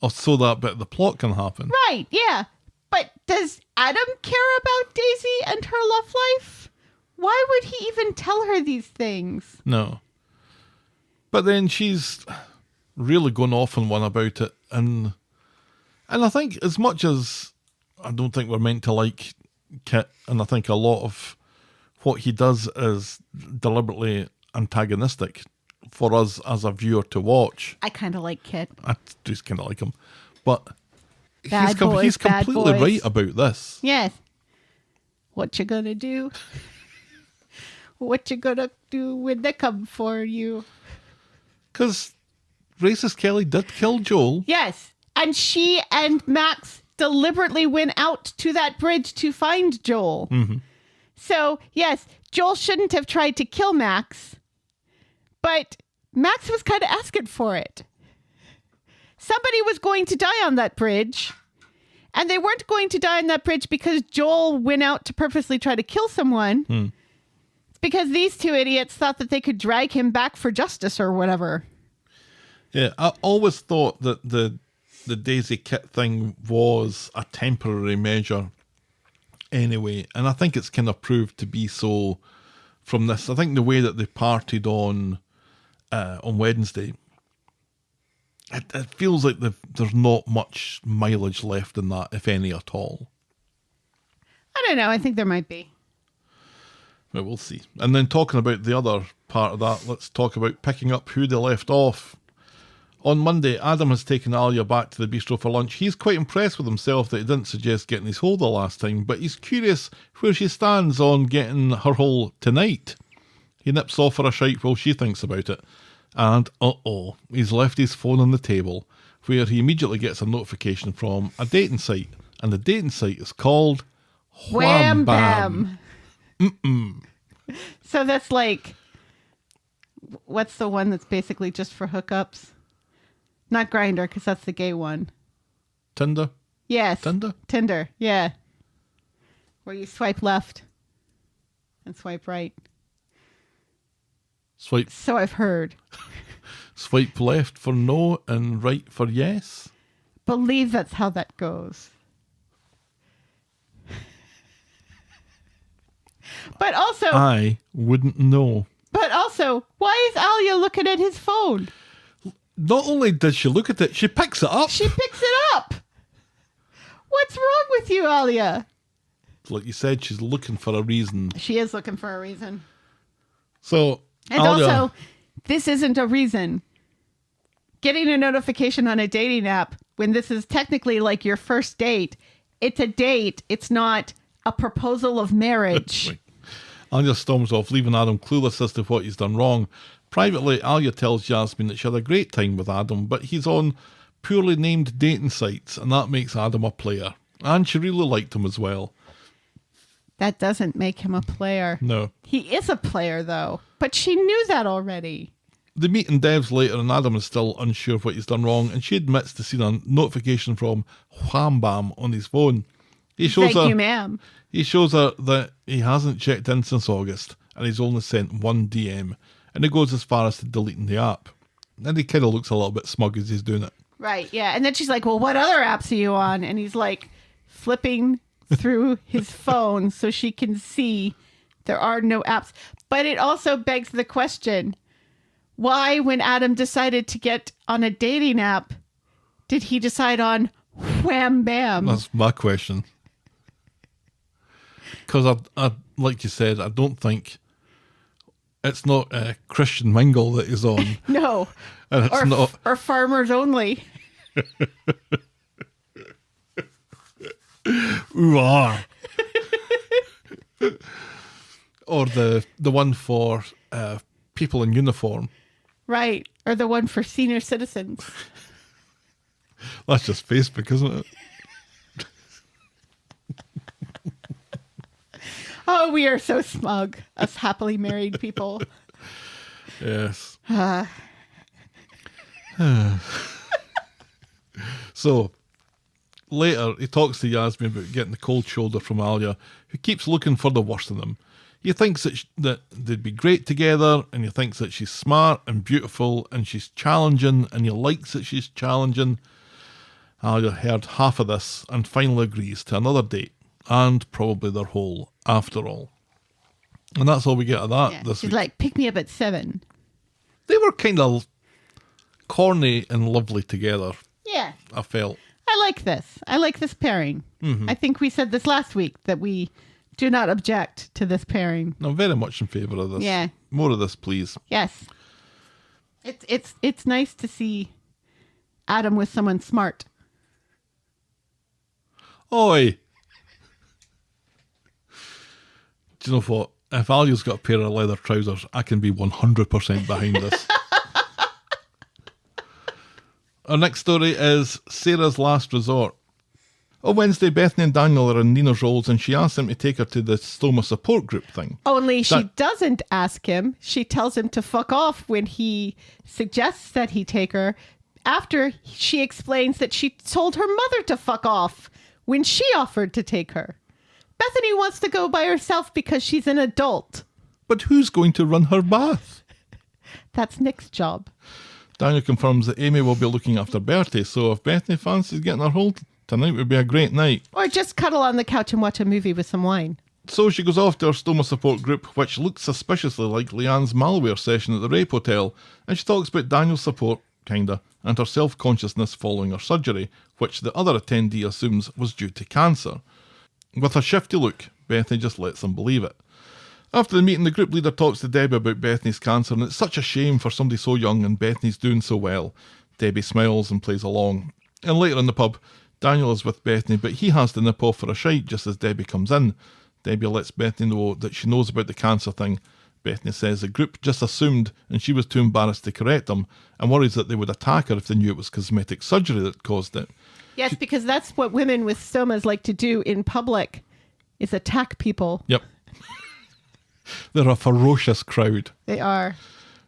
Oh, so that bit of the plot can happen. Right, yeah. But does Adam care about Daisy and her love life? Why would he even tell her these things? No. But then she's really going off on one about it, and I think as much as I don't think we're meant to like Kit, and I think a lot of what he does is deliberately antagonistic for us as a viewer to watch. I kind of like Kit. I just kind of like him, but Bad boys, he's bad completely boys. right about this. Yes. What you gonna do? What you gonna do when they come for you? Because racist Kelly did kill Joel. Yes. And she and Max deliberately went out to that bridge to find Joel. So, yes, Joel shouldn't have tried to kill Max, but Max was kind of asking for it. Somebody was going to die on that bridge, and they weren't going to die on that bridge because Joel went out to purposely try to kill someone. It's because these 2 idiots thought that they could drag him back for justice or whatever. Yeah, I always thought that the Daisy Kit thing was a temporary measure anyway, and I think it's kind of proved to be so from this. I think the way that they partied on Wednesday, it feels like there's not much mileage left in that, if any at all. I don't know. I think there might be. But we'll see. And then talking about the other part of that, let's talk about picking up who they left off. On Monday, Adam has taken Alia back to the bistro for lunch. He's quite impressed with himself that he didn't suggest getting his hole the last time, but he's curious where she stands on getting her hole tonight. He nips off for a shite while she thinks about it. And, he's left his phone on the table, where he immediately gets a notification from a dating site. And the dating site is called Wham Bam. So that's like, what's the one that's basically just for hookups? Not Grindr, because that's the gay one. Tinder? Yes. Tinder? Tinder, yeah. Where you swipe left and swipe right. Swipe So I've heard. Swipe left for no and right for yes. Believe that's how that goes. But also, I wouldn't know. Why is Alia looking at his phone? Not only does she look at it, she picks it up. She picks it up. What's wrong with you, Alia? Like you said, she's looking for a reason. She is looking for a reason. So, And Alia, also, this isn't a reason. Getting a notification on a dating app when this is technically like your first date, it's a date. It's not a proposal of marriage. Alia storms off, leaving Adam clueless as to what he's done wrong. Privately, Alia tells Yasmin that she had a great time with Adam, but he's on poorly named dating sites, and that makes Adam a player. And she really liked him as well. That doesn't make him a player. No. He is a player, though. But she knew that already. They meet in Devs later, and Adam is still unsure what he's done wrong, and she admits to seeing a notification from Wham Bam on his phone. He shows Thank you, ma'am. He shows her that he hasn't checked in since August, and he's only sent one DM, and he goes as far as to deleting the app. And he kind of looks a little bit smug as he's doing it. Right, yeah. And then she's like, well, what other apps are you on? And he's like flipping through his phone so she can see there are no apps. But it also begs the question, why, when Adam decided to get on a dating app, did he decide on Wham Bam? That's my question. Because I, like you said, I don't think it's not Christian Mingle that he's on. No. And it's not. Or Farmers Only. Ooh, ah. Or the one for people in uniform. Right. Or the one for senior citizens. That's just Facebook, isn't it? Oh, we are so smug, us happily married people. Yes. So, later, he talks to Yasmin about getting the cold shoulder from Alia, who keeps looking for the worst in him. He thinks that they'd be great together, and he thinks that she's smart and beautiful, and she's challenging, and he likes that she's challenging. Alia heard half of this and finally agrees to another date, and probably their whole after all. And that's all we get of that Yeah. this She's week. like, pick me up at 7. They were kind of corny and lovely together, Yeah. I felt. I like this. I like this pairing. Mm-hmm. I think we said this last week that we do not object to this pairing. I'm very much in favour of this. Yeah. More of this, please. Yes. It's nice to see Adam with someone smart. Oi! Do you know what? If Alia's got a pair of leather trousers, I can be 100% behind this. Our next story is Sarah's Last Resort. On Wednesday, Bethany and Daniel are in Nina's roles, and she asks him to take her to the stoma support group thing. Only she That- doesn't ask him. She tells him to fuck off when he suggests that he take her, after she explains that she told her mother to fuck off when she offered to take her. Bethany wants to go by herself because she's an adult. But who's going to run her bath? That's Nick's job. Daniel confirms that Amy will be looking after Bertie, so if Bethany fancies getting her hold, tonight would be a great night. Or just cuddle on the couch and watch a movie with some wine. So she goes off to her stoma support group, which looks suspiciously like Leanne's malware session at the rape hotel, and she talks about Daniel's support, kinda, and her self-consciousness following her surgery, which the other attendee assumes was due to cancer. With a shifty look, Bethany just lets them believe it. After the meeting, the group leader talks to Debbie about Bethany's cancer, and it's such a shame for somebody so young, and Bethany's doing so well. Debbie smiles and plays along. And later in the pub, Daniel is with Bethany, but he has to nip off for a shite just as Debbie comes in. Debbie lets Bethany know that she knows about the cancer thing. Bethany says the group just assumed and she was too embarrassed to correct them, and worries that they would attack her if they knew it was cosmetic surgery that caused it. Yes, because that's what women with stomas like to do in public, is attack people. Yep. They're a ferocious crowd. They are.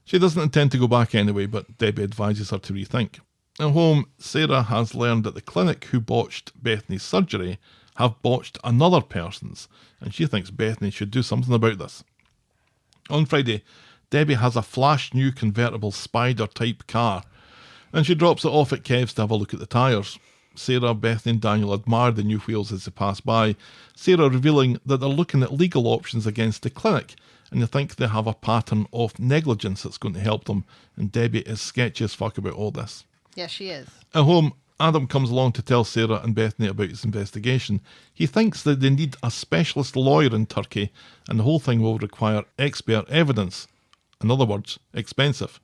She doesn't intend to go back anyway, but Debbie advises her to rethink. At home, Sarah has learned that the clinic who botched Bethany's surgery have botched another person's, and she thinks Bethany should do something about this. On Friday, Debbie has a flash new convertible Spider-type car, and she drops it off at Kev's to have a look at the tyres. Sarah, Bethany and Daniel admire the new wheels as they pass by, Sarah revealing that they're looking at legal options against the clinic, and they think they have a pattern of negligence that's going to help them, and Debbie is sketchy as fuck about all this. Yes, she is. At home, Adam comes along to tell Sarah and Bethany about his investigation. He thinks that they need a specialist lawyer in Turkey, and the whole thing will require expert evidence. In other words, expensive.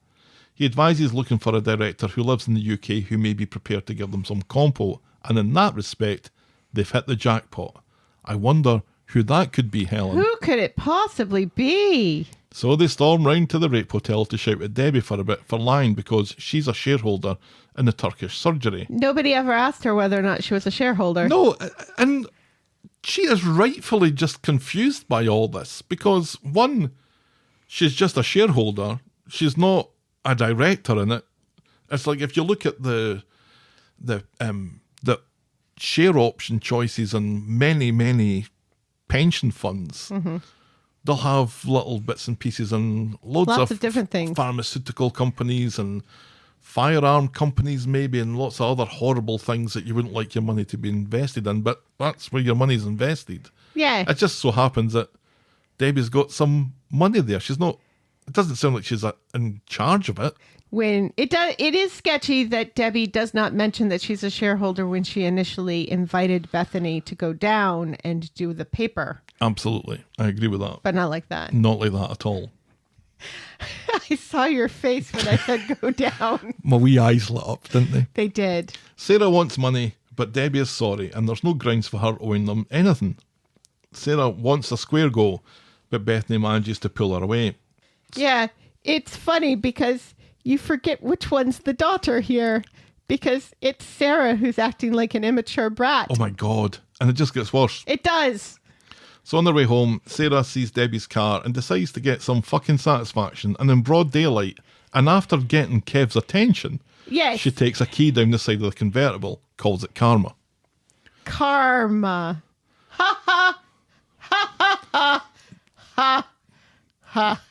He advises looking for a director who lives in the UK who may be prepared to give them some compo, and in that respect, they've hit the jackpot. I wonder who that could be, Helen. Who could it possibly be? So they storm round to the rape hotel to shout at Debbie for a bit for lying because she's a shareholder in the Turkish surgery. Nobody ever asked her whether or not she was a shareholder. No, and she is rightfully just confused by all this because, one, she's just a shareholder. She's not a director in it. It's like if you look at the share option choices in many pension funds, they'll have little bits and pieces and lots of different things. Pharmaceutical companies and firearm companies maybe, and lots of other horrible things that you wouldn't like your money to be invested in, but that's where your money's invested. Yeah. It just so happens that Debbie's got some money there. She's not, it doesn't sound like she's in charge of it. When it is sketchy that Debbie does not mention that she's a shareholder when she initially invited Bethany to go down and do the paper. Absolutely. I agree with that. But not like that. Not like that at all. I saw your face when I said go down. My wee eyes lit up, didn't they? They did. Sarah wants money, but Debbie is sorry, and there's no grounds for her owing them anything. Sarah wants a square go, but Bethany manages to pull her away. Yeah, it's funny because you forget which one's the daughter here, because it's Sarah who's acting like an immature brat. Oh my God. And it just gets worse. It does. So on their way home, Sarah sees Debbie's car and decides to get some fucking satisfaction, and in broad daylight, and after getting Kev's attention, Yes. she takes a key down the side of the convertible, calls it karma. Karma. Ha ha. Ha ha ha. Ha ha.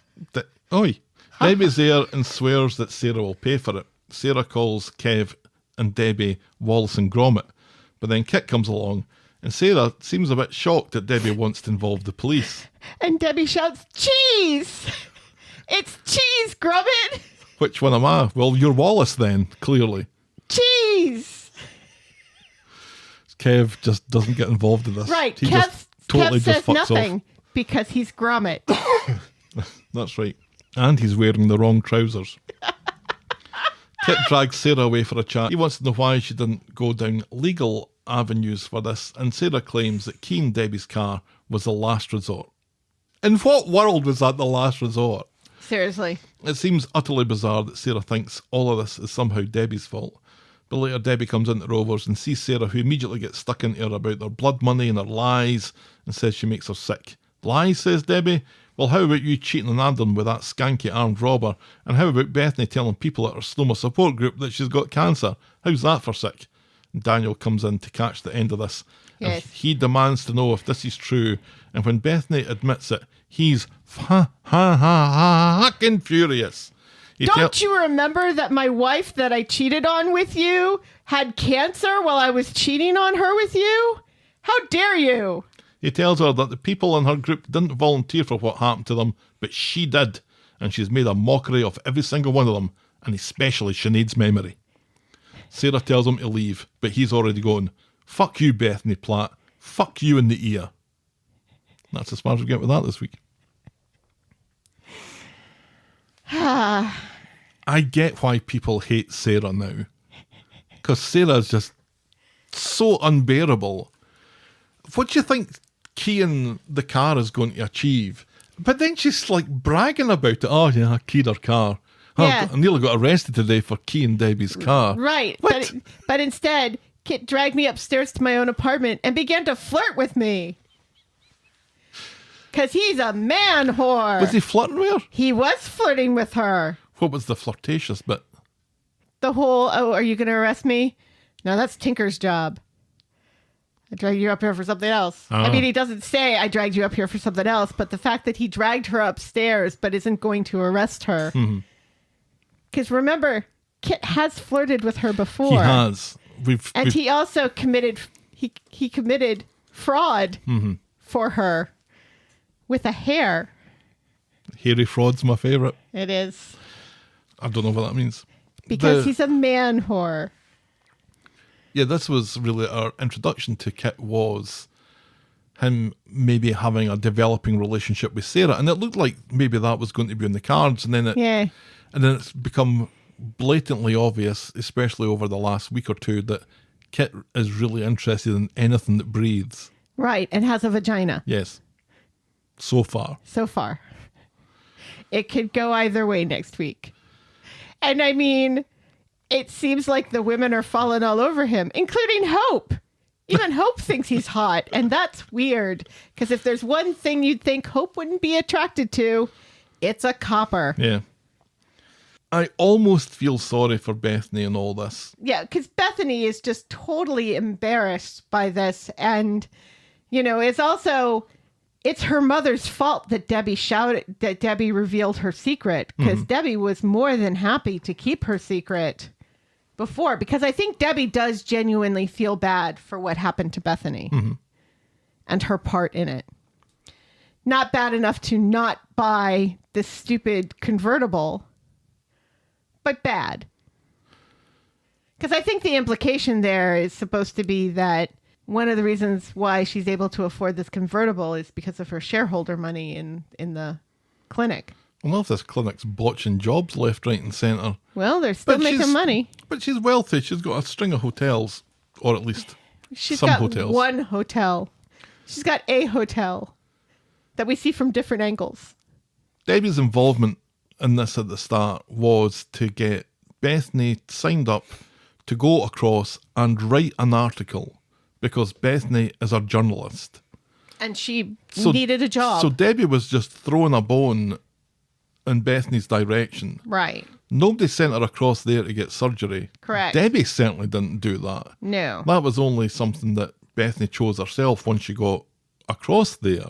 Oi. Debbie's there and swears that Sarah will pay for it. Sarah calls Kev and Debbie Wallace and Gromit, but then Kit comes along, and Sarah seems a bit shocked that Debbie wants to involve the police. And Debbie shouts, cheese! It's cheese, Gromit! Which one am I? Well, you're Wallace then, clearly. Cheese! Kev just doesn't get involved in this. Right, He Kev, just totally Kev just says fucks nothing off. because he's Gromit. That's right. And he's wearing the wrong trousers. Kit drags Sarah away for a chat. He wants to know why she didn't go down legal avenues for this, and Sarah claims that keying Debbie's car was the last resort. In what world was that the last resort? Seriously. It seems utterly bizarre that Sarah thinks all of this is somehow Debbie's fault. But later Debbie comes into Rovers and sees Sarah, who immediately gets stuck into her about their blood money and her lies, and says she makes her sick. Lies, says Debbie? Well, how about you cheating on Adam with that skanky armed robber? And how about Bethany telling people at her Stoma support group that she's got cancer? How's that for sick? And Daniel comes in to catch the end of this. Yes. And he demands to know if this is true. And when Bethany admits it, he's fucking furious. Don't you remember that my wife that I cheated on with you had cancer while I was cheating on her with you? How dare you? He tells her that the people in her group didn't volunteer for what happened to them, but she did, and she's made a mockery of every single one of them, and especially Sinead's memory. Sarah tells him to leave, but he's already gone. Fuck you, Bethany Platt. Fuck you in the ear. That's as far as we get with that this week. I get why people hate Sarah now. Because Sarah is just so unbearable. What do you think keying the car is going to achieve? But then she's like bragging about it. Oh, yeah, I keyed her car. Oh, Yeah. I nearly got arrested today for keying Debbie's car. Right. What? But instead, Kit dragged me upstairs to my own apartment and began to flirt with me. Because he's a man whore. Was he flirting with her? He was flirting with her. What was the flirtatious bit? The whole, oh, are you going to arrest me? No, that's Tinker's job. I dragged you up here for something else. I Oh. mean, he doesn't say I dragged you up here for something else, but the fact that he dragged her upstairs but isn't going to arrest her. Because remember, Kit has flirted with her before. He has. And he also committed, he committed fraud for her with a hair. Hairy fraud's my favourite. It is. I don't know what that means. Because he's a man whore. Yeah, this was really our introduction to Kit, was him maybe having a developing relationship with Sarah, and it looked like maybe that was going to be on the cards, and then it's become blatantly obvious, especially over the last week or two, that Kit is really interested in anything that breathes. Right, and has a vagina. Yes. So far. So far. It could go either way next week. And I mean, it seems like the women are falling all over him, including Hope. Even Hope thinks he's hot, and that's weird. Because if there's one thing you'd think Hope wouldn't be attracted to, it's a copper. Yeah. I almost feel sorry for Bethany and all this. Yeah, because Bethany is just totally embarrassed by this. And, you know, it's her mother's fault that Debbie revealed her secret, because Debbie was more than happy to keep her secret before, because I think Debbie does genuinely feel bad for what happened to Bethany and her part in it. Not bad enough to not buy this stupid convertible, but bad. Because I think the implication there is supposed to be that one of the reasons why she's able to afford this convertible is because of her shareholder money in the clinic. Well, if this clinic's botching jobs left, right, and centre. Well, they're still making money. But she's wealthy. She's got a string of hotels, or at least She's some got hotels. one hotel. She's got a hotel that we see from different angles. Debbie's involvement in this at the start was to get Bethany signed up to go across and write an article, because Bethany is a journalist. And she needed a job. So Debbie was just throwing a bone in Bethany's direction. Right. Nobody sent her across there to get surgery. Correct. Debbie certainly didn't do that. No. That was only something that Bethany chose herself once she got across there.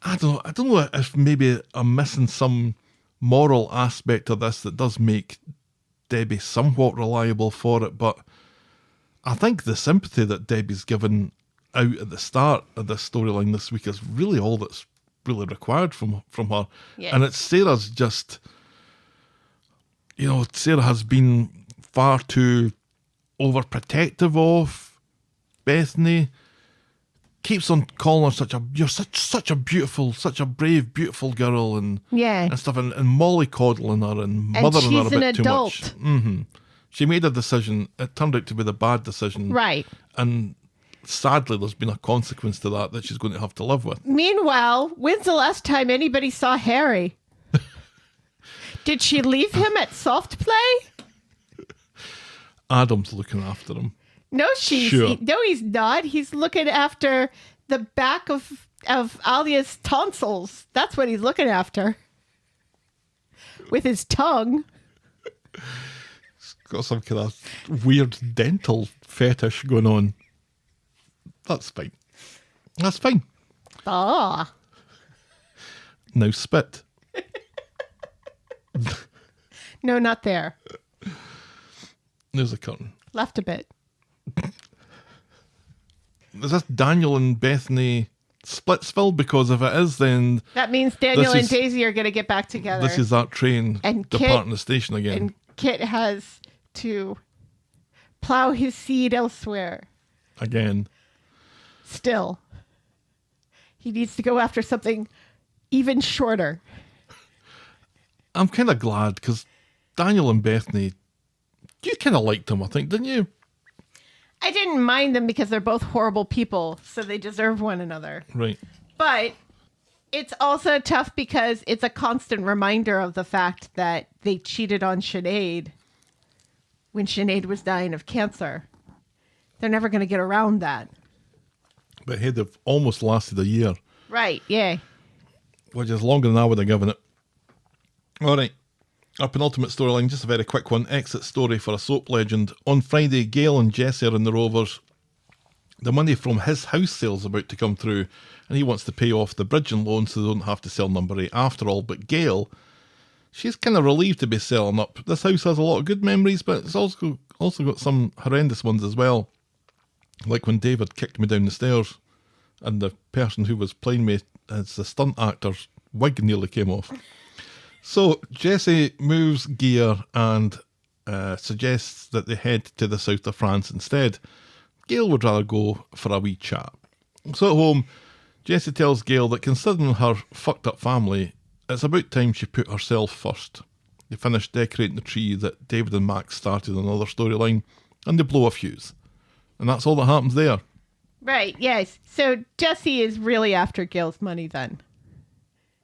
I don't know if maybe I'm missing some moral aspect of this that does make Debbie somewhat reliable for it, but I think the sympathy that Debbie's given out at the start of this storyline this week is really all that's really required from her. Yeah. And it's Sarah's just, Sarah has been far too overprotective of Bethany. Keeps on calling her you're such a beautiful, such a brave, beautiful girl, and stuff, and mollycoddling her and mothering her a bit too much. She's an adult. She made a decision. It turned out to be the bad decision. Right. And sadly, there's been a consequence to that she's going to have to live with. Meanwhile, when's the last time anybody saw Harry? Did she leave him at soft play? Adam's looking after him. No, Sure. he's not. He's looking after the back of Alia's tonsils. That's what he's looking after. With his tongue. Got some kind of weird dental fetish going on. That's fine. That's fine. Ah. Now spit. No, not there. There's a curtain. Left a bit. is this Daniel and Bethany Splitsville? Because if it is, then That means Daniel This and is- Daisy are going to get back together. this is that train And Kit- departing the station again. and Kit has to plow his seed elsewhere. Again. Still, he needs to go after something even shorter. I'm kind of glad because Daniel and Bethany, you kind of liked them, I think, didn't you? I didn't mind them because they're both horrible people, so they deserve one another. Right. But it's also tough because it's a constant reminder of the fact that they cheated on Sinead when Sinead was dying of cancer. They're never going to get around that. But hey, they've almost lasted a year, Right, yeah. which is longer than I would have given it. All right. Our penultimate storyline, just a very quick one. Exit story for a soap legend. On Friday, Gail and Jesse are in the Rovers. The money from his house sale's about to come through, and he wants to pay off the bridging loan so they don't have to sell number 8 after all. But Gail, she's kind of relieved to be selling up. This house has a lot of good memories, but it's also got some horrendous ones as well. Like when David kicked me down the stairs and the person who was playing me as the stunt actor's wig nearly came off. So Jesse moves gear and suggests that they head to the south of France instead. Gail would rather go for a wee chat. So at home, Jesse tells Gail that considering her fucked up family, it's about time she put herself first. They finish decorating the tree that David and Max started another storyline, and they blow a fuse. And that's all that happens there. Right, yes. So Jesse is really after Gail's money then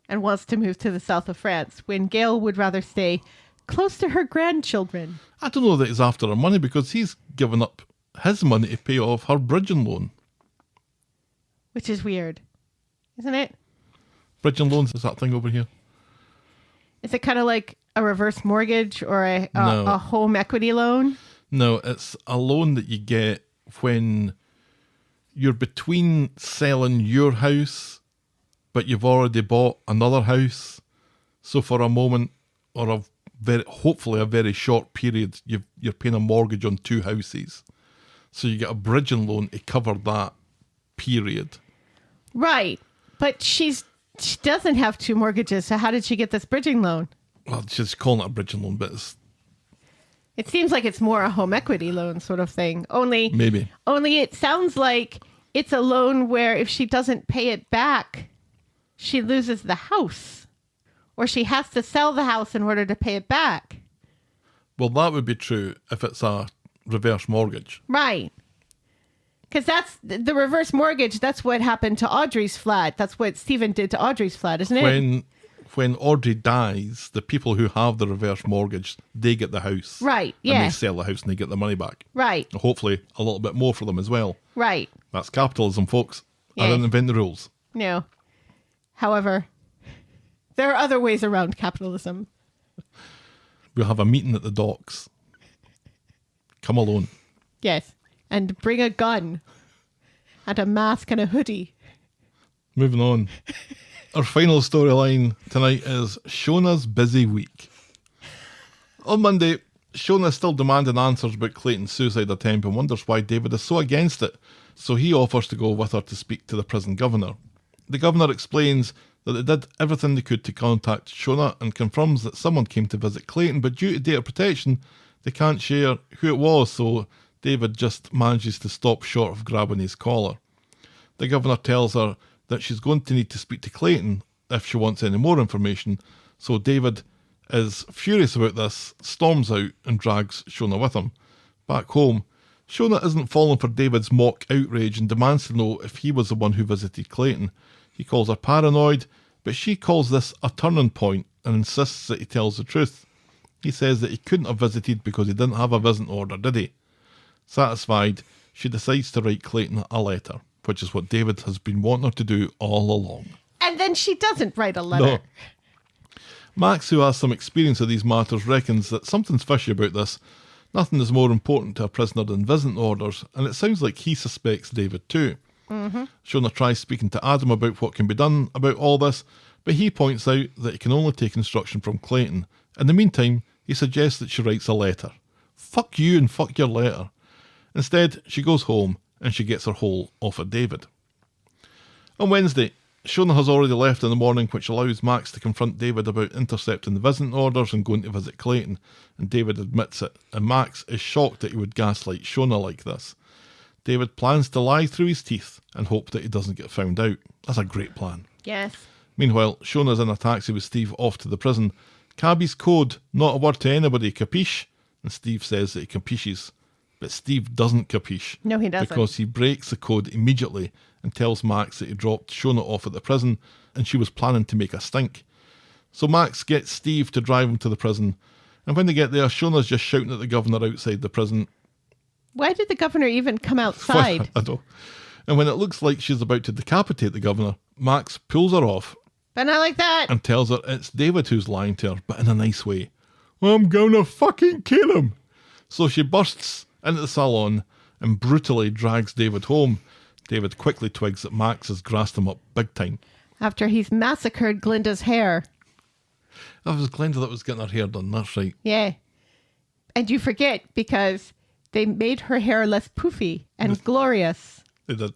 and wants to move to the south of France when Gail would rather stay close to her grandchildren. I don't know that he's after her money because he's given up his money to pay off her bridging loan. Which is weird, isn't it? Bridging loans is that thing over here. Is it kind of like a reverse mortgage or No. a home equity loan? No, it's a loan that you get when you're between selling your house, but you've already bought another house. So for a moment, or hopefully a very short period, you're paying a mortgage on 2 houses. So you get a bridging loan to cover that period. Right. But she doesn't have 2 mortgages, so how did she get this bridging loan? Well, she's calling it a bridging loan, but it's It seems like it's more a home equity loan sort of thing. Only maybe. it sounds like it's a loan where if she doesn't pay it back, she loses the house. Or she has to sell the house in order to pay it back. Well, that would be true if it's a reverse mortgage. Right. Because that's the reverse mortgage. That's what happened to Audrey's flat. That's what Stephen did to Audrey's flat, isn't it? When Audrey dies, the people who have the reverse mortgage, they get the house. Right, And yeah. they sell the house and they get the money back. Right, Hopefully a little bit more for them as well. right. That's capitalism, folks. I Yeah. didn't invent the rules. No. However, there are other ways around capitalism. We'll have a meeting at the docks. Come alone. Yes. And bring a gun and a mask and a hoodie. Moving on. Our final storyline tonight is Shona's busy week. On Monday, Shona is still demanding answers about Clayton's suicide attempt and wonders why David is so against it, so he offers to go with her to speak to the prison governor. The governor explains that they did everything they could to contact Shona and confirms that someone came to visit Clayton, but due to data protection, they can't share who it was, so David just manages to stop short of grabbing his collar. The governor tells her that she's going to need to speak to Clayton if she wants any more information, so David is furious about this, storms out and drags Shona with him. Back home, Shona isn't falling for David's mock outrage and demands to know if he was the one who visited Clayton. He calls her paranoid, but she calls this a turning point and insists that he tells the truth. He says that he couldn't have visited because he didn't have a visiting order, did he? Satisfied, she decides to write Clayton a letter, which is what David has been wanting her to do all along. And then she doesn't write a letter. No. Max, who has some experience of these matters, reckons that something's fishy about this. Nothing is more important to a prisoner than visiting orders, and it sounds like he suspects David too. Shona tries speaking to Adam about what can be done about all this, but he points out that he can only take instruction from Clayton. In the meantime, he suggests that she writes a letter. Fuck you and fuck your letter. Instead, she goes home and she gets her hole off at David. On Wednesday, Shona has already left in the morning, which allows Max to confront David about intercepting the visiting orders and going to visit Clayton, and David admits it, and Max is shocked that he would gaslight Shona like this. David plans to lie through his teeth and hope that he doesn't get found out. That's a great plan. Yes. Meanwhile, Shona's in a taxi with Steve off to the prison. Cabby's code, not a word to anybody, capiche? And Steve says that he capiches. But Steve doesn't capiche. No, he doesn't. Because he breaks the code immediately and tells Max that he dropped Shona off at the prison and she was planning to make a stink. So Max gets Steve to drive him to the prison. And when they get there, Shona's just shouting at the governor outside the prison. Why did the governor even come outside? I know. And when it looks like she's about to decapitate the governor, Max pulls her off But not like that. and tells her it's David who's lying to her, but in a nice way. I'm gonna fucking kill him. So she bursts into the salon and brutally drags David home. David quickly twigs that Max has grassed him up big time. After he's massacred Glinda's hair. That was Glenda that was getting her hair done, that's right. Yeah. And you forget because they made her hair less poofy and glorious. They did.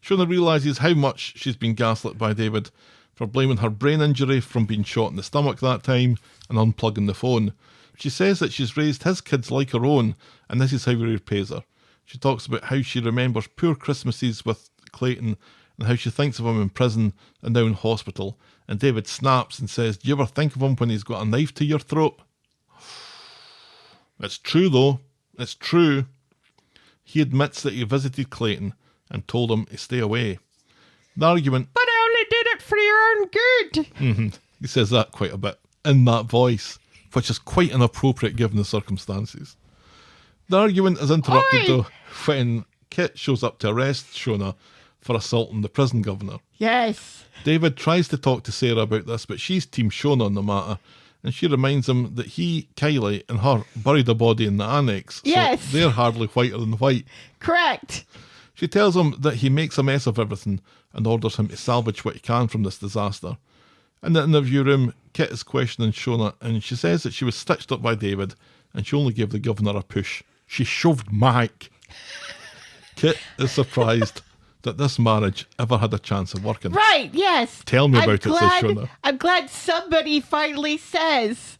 Shona realises how much she's been gaslit by David for blaming her brain injury from being shot in the stomach that time and unplugging the phone. She says that she's raised his kids like her own, and this is how he repays her. She talks about how she remembers poor Christmases with Clayton and how she thinks of him in prison and now in hospital. And David snaps and says, do you ever think of him when he's got a knife to your throat? It's true though. It's true. He admits that he visited Clayton and told him to stay away. The argument... But I only did it for your own good. He says that quite a bit in that voice, which is quite inappropriate given the circumstances. The argument is interrupted Oi! though when Kit shows up to arrest Shona for assaulting the prison governor. Yes. David tries to talk to Sarah about this, but she's Team Shona on the matter, and she reminds him that he, Kylie, and her buried a body in the annex. Yes. So they're hardly whiter than white. Correct. She tells him that he makes a mess of everything and orders him to salvage what he can from this disaster. In the interview room, Kit is questioning Shona, and she says that she was stitched up by David and she only gave the governor a push. She shoved Mike. Kit is surprised that this marriage ever had a chance of working. Right, yes. Tell me about it, says Shona. I'm glad somebody finally says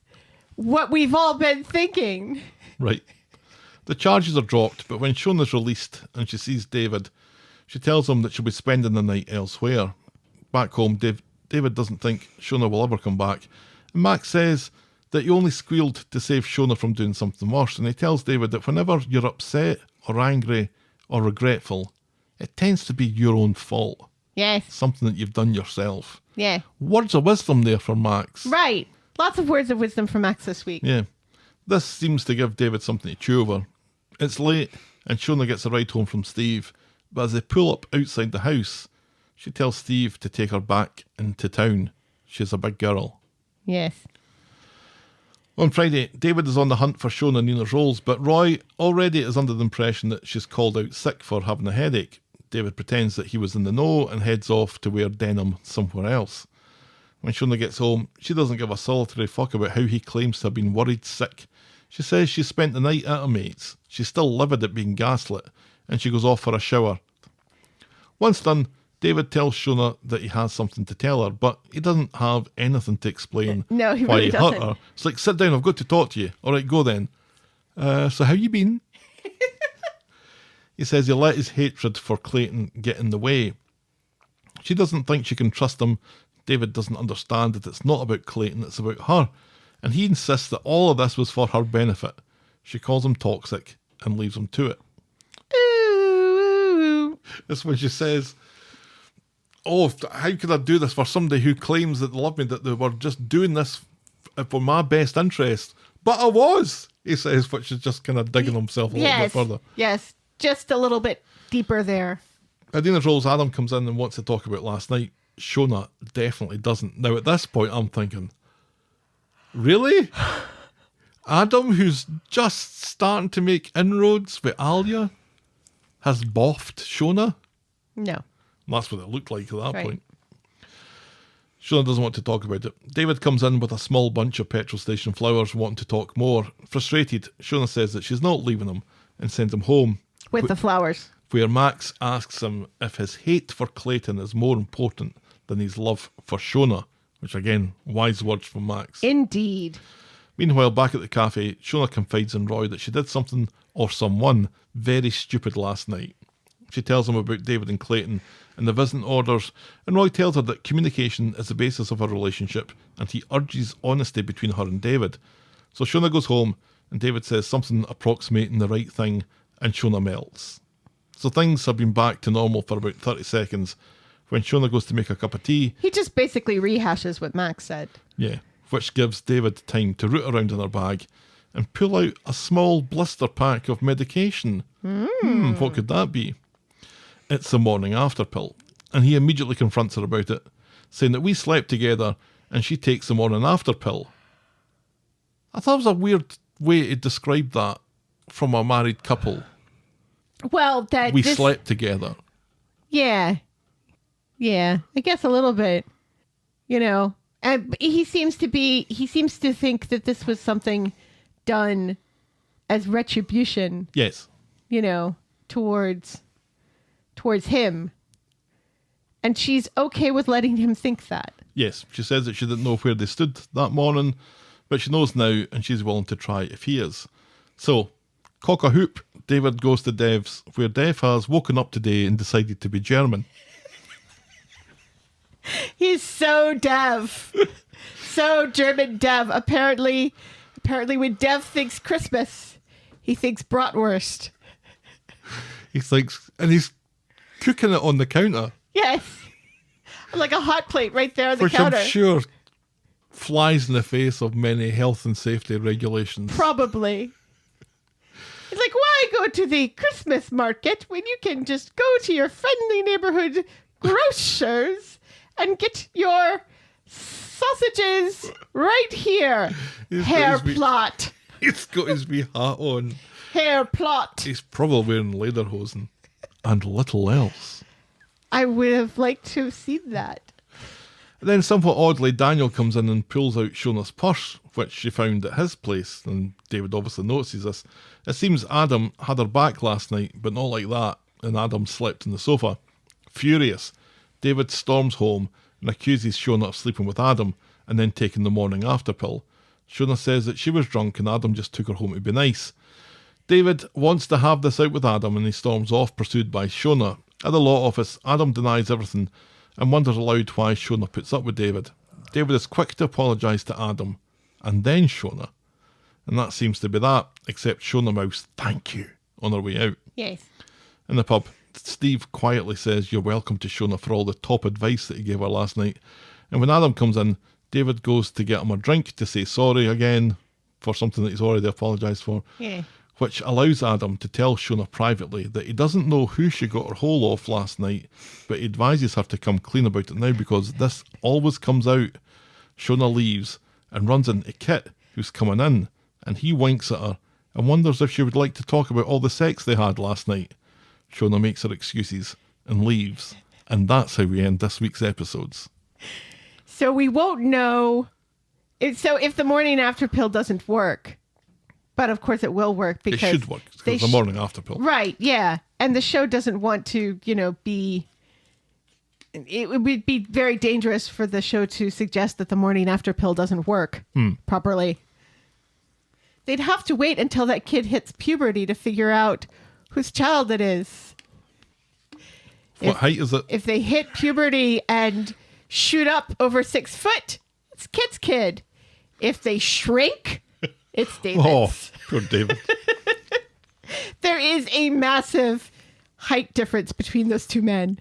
what we've all been thinking. Right. The charges are dropped, but when Shona's released and she sees David, she tells him that she'll be spending the night elsewhere. Back home, David doesn't think Shona will ever come back. And Max says that he only squealed to save Shona from doing something worse. And he tells David that whenever you're upset or angry or regretful, it tends to be your own fault. Yes. Something that you've done yourself. Yeah. Words of wisdom there for Max. Right. Lots of words of wisdom from Max this week. Yeah. This seems to give David something to chew over. It's late, and Shona gets a ride home from Steve, but as they pull up outside the house, she tells Steve to take her back into town. She's a big girl. Yes. On Friday, David is on the hunt for Shona Nina's rolls, but Roy already is under the impression that she's called out sick for having a headache. David pretends that he was in the know and heads off to wear denim somewhere else. When Shona gets home, she doesn't give a solitary fuck about how he claims to have been worried sick. She says she spent the night at her mate's. She's still livid at being gaslit, and she goes off for a shower. Once done, David tells Shona that he has something to tell her, but he doesn't have anything to explain No, he why really he hurt doesn't. her. It's like, sit down, I've got to talk to you. All right, go then. So how you been? He says he let his hatred for Clayton get in the way. She doesn't think she can trust him. David doesn't understand that it's not about Clayton, it's about her. And he insists that all of this was for her benefit. She calls him toxic and leaves him to it. Ooh. That's when she says, oh, how could I do this for somebody who claims that they love me, that they were just doing this for my best interest? But I was, he says, which is just kind of digging himself a little bit further. Yes. Just a little bit deeper there. Adina's Rolls, Adam comes in and wants to talk about last night. Shona definitely doesn't. Now, at this point, I'm thinking, really? Adam, who's just starting to make inroads with Alia, has boffed Shona? No. That's what it looked like at that Right. point. Shona doesn't want to talk about it. David comes in with a small bunch of petrol station flowers wanting to talk more. Frustrated, Shona says that she's not leaving him and sends him home. With the flowers. where Max asks him if his hate for Clayton is more important than his love for Shona, which again, wise words from Max. Indeed. Meanwhile, back at the cafe, Shona confides in Roy that she did something or someone very stupid last night. She tells him about David and Clayton and the visiting orders, and Roy tells her that communication is the basis of her relationship, and he urges honesty between her and David. So Shona goes home, and David says something approximating the right thing, and Shona melts. So things have been back to normal for about 30 seconds. When Shona goes to make a cup of tea, He just basically rehashes what Max said. yeah, which gives David time to root around in her bag and pull out a small blister pack of medication. What could that be? It's the morning after pill, and he immediately confronts her about it, saying that we slept together and she takes the morning after pill. I thought it was a weird way to describe that from a married couple. Well, that We this- slept together. Yeah. Yeah. I guess a little bit. You know. And he seems to think that this was something done as retribution, Yes. you know, towards him. And she's okay with letting him think that. Yes, she says that she didn't know where they stood that morning, but she knows now and she's willing to try if he is. So, cock a hoop, David goes to Dev's, where Dev has woken up today and decided to be German. He's so Dev. So German Dev. Apparently when Dev thinks Christmas, he thinks bratwurst. He thinks, and he's cooking it on the counter, Yes. Like a hot plate right there on the which counter. I'm sure flies in the face of many health and safety regulations. Probably. It's like, why go to the Christmas market when you can just go to your friendly neighborhood grocers and get your sausages right here? He's got Hair his wee- plot. He's got his wee hat on. Hair plot. He's probably wearing lederhosen and little else. I would have liked to have seen that. Then, somewhat oddly, Daniel comes in and pulls out Shona's purse, which she found at his place, and David obviously notices this. It seems Adam had her back last night, but not like that, and Adam slept on the sofa. Furious, David storms home and accuses Shona of sleeping with Adam and then taking the morning after pill. Shona says that she was drunk and Adam just took her home to be nice. David wants to have this out with Adam and he storms off, pursued by Shona. At the law office, Adam denies everything and wonders aloud why Shona puts up with David. David is quick to apologise to Adam and then Shona. And that seems to be that, except Shona mouths "thank you" on her way out. Yes. In the pub, Steve quietly says you're welcome to Shona for all the top advice that he gave her last night. And when Adam comes in, David goes to get him a drink to say sorry again for something that he's already apologised for. Yeah. Which allows Adam to tell Shona privately that he doesn't know who she got her hole off last night, but he advises her to come clean about it now because this always comes out. Shona leaves and runs into Kit, who's coming in, and he winks at her and wonders if she would like to talk about all the sex they had last night. Shona makes her excuses and leaves, and that's how we end this week's episodes. So we won't know. So if the morning after pill doesn't work, but of course it will work because It should work, they because the morning after pill. Right, yeah. And the show doesn't want to, be... It would be very dangerous for the show to suggest that the morning after pill doesn't work properly. They'd have to wait until that kid hits puberty to figure out whose child it is. What height is it? If they hit puberty and shoot up over 6 foot, it's Kit's kid. If they shrink, it's David's. Oh, poor David. There is a massive height difference between those two men.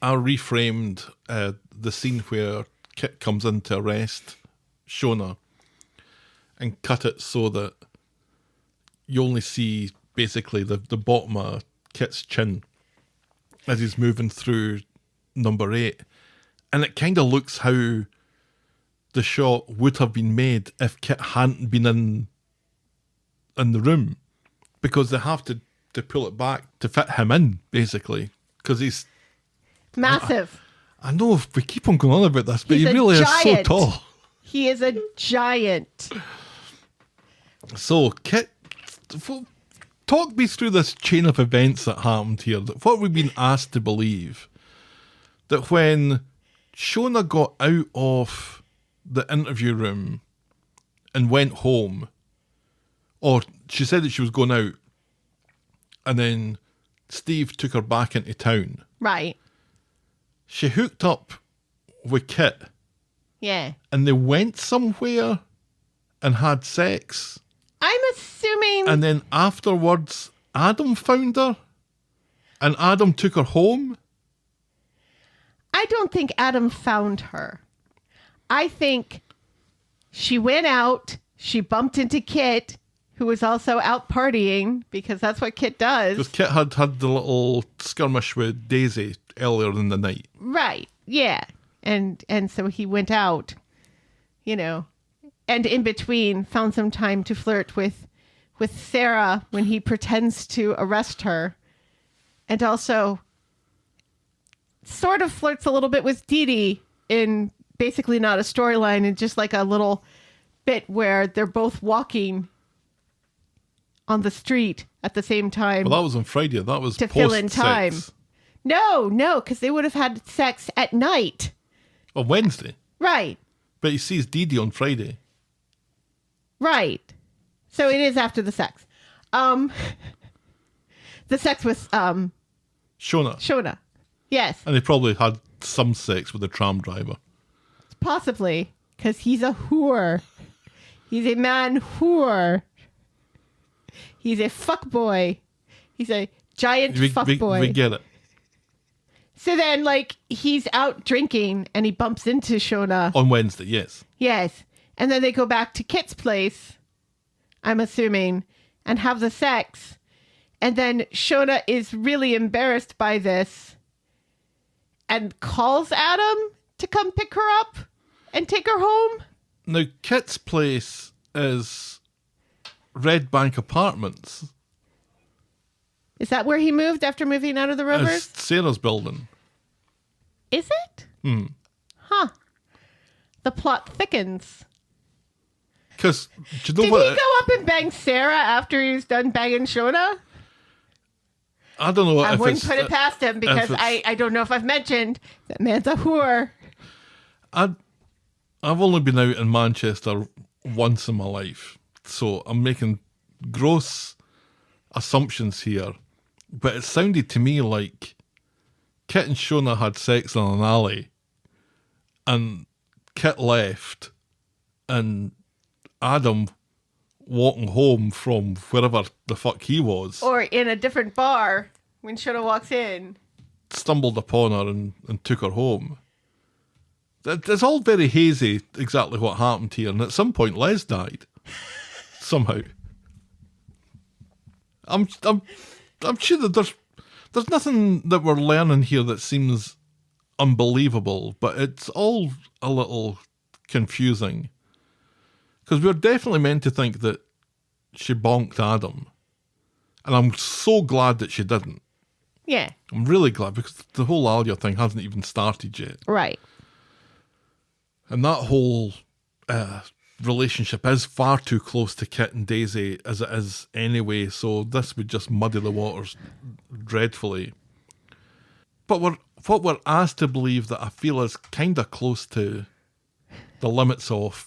I reframed the scene where Kit comes in to arrest Shona and cut it so that you only see basically the bottom of Kit's chin as he's moving through number 8. And it kind of looks how the shot would have been made if Kit hadn't been in the room, because they have to pull it back to fit him in, basically, because he's... Massive. I know we keep on going on about this, but He's he a really is so giant. tall. He is a giant. So, Kit, talk me through this chain of events that happened here. What we've been asked to believe, that when Shona got out of the interview room and went home, or she said that she was going out, and then Steve took her back into town. Right. She hooked up with Kit, Yeah. and they went somewhere and had sex. I'm assuming. And then afterwards, Adam found her, and Adam took her home. I don't think Adam found her. I think she went out, she bumped into Kit, who was also out partying, because that's what Kit does. Because Kit had the little skirmish with Daisy earlier in the night. Right. Yeah. And so he went out, and in between found some time to flirt with Sarah when he pretends to arrest her. And also sort of flirts a little bit with Dee Dee in basically not a storyline, and just like a little bit where they're both walking on the street at the same time. Well, that was on Friday. That was to fill in time. post-sex. No, because they would have had sex at night. On Wednesday. Right. But he sees Dee Dee on Friday. Right. So it is after the sex. The sex with Shona. Yes, And they probably had some sex with the tram driver. possibly, because he's a whore. He's a man whore. He's a fuckboy. He's a giant fuckboy. We get it. So then, he's out drinking and he bumps into Shona. On Wednesday, yes. Yes. And then they go back to Kit's place, I'm assuming, and have the sex. And then Shona is really embarrassed by this and calls Adam to come pick her up and take her home. Now, Kit's place is Red Bank Apartments. Is that where he moved after moving out of the It's Rivers? Sarah's building. Is it? Huh. The plot thickens. Because, do you know Did what? he go up and bang Sarah after he was done banging Shona? I don't know I if wouldn't it's... put it past him, because I don't know if I've mentioned that man's a whore. I've only been out in Manchester once in my life, so I'm making gross assumptions here. But it sounded to me like Kit and Shona had sex in an alley, and Kit left, and Adam walking home from wherever the fuck he was, Or in a different bar when Shona walks in. stumbled upon her and took her home. It's all very hazy exactly what happened here, and at some point Les died. Somehow. I'm sure that there's nothing that we're learning here that seems unbelievable, but it's all a little confusing. Because we're definitely meant to think that she bonked Adam. And I'm so glad that she didn't. Yeah. I'm really glad, because the whole Alia thing hasn't even started yet. Right. And that whole relationship is far too close to Kit and Daisy as it is anyway, so this would just muddy the waters dreadfully. But what we're asked to believe, that I feel is kind of close to the limits of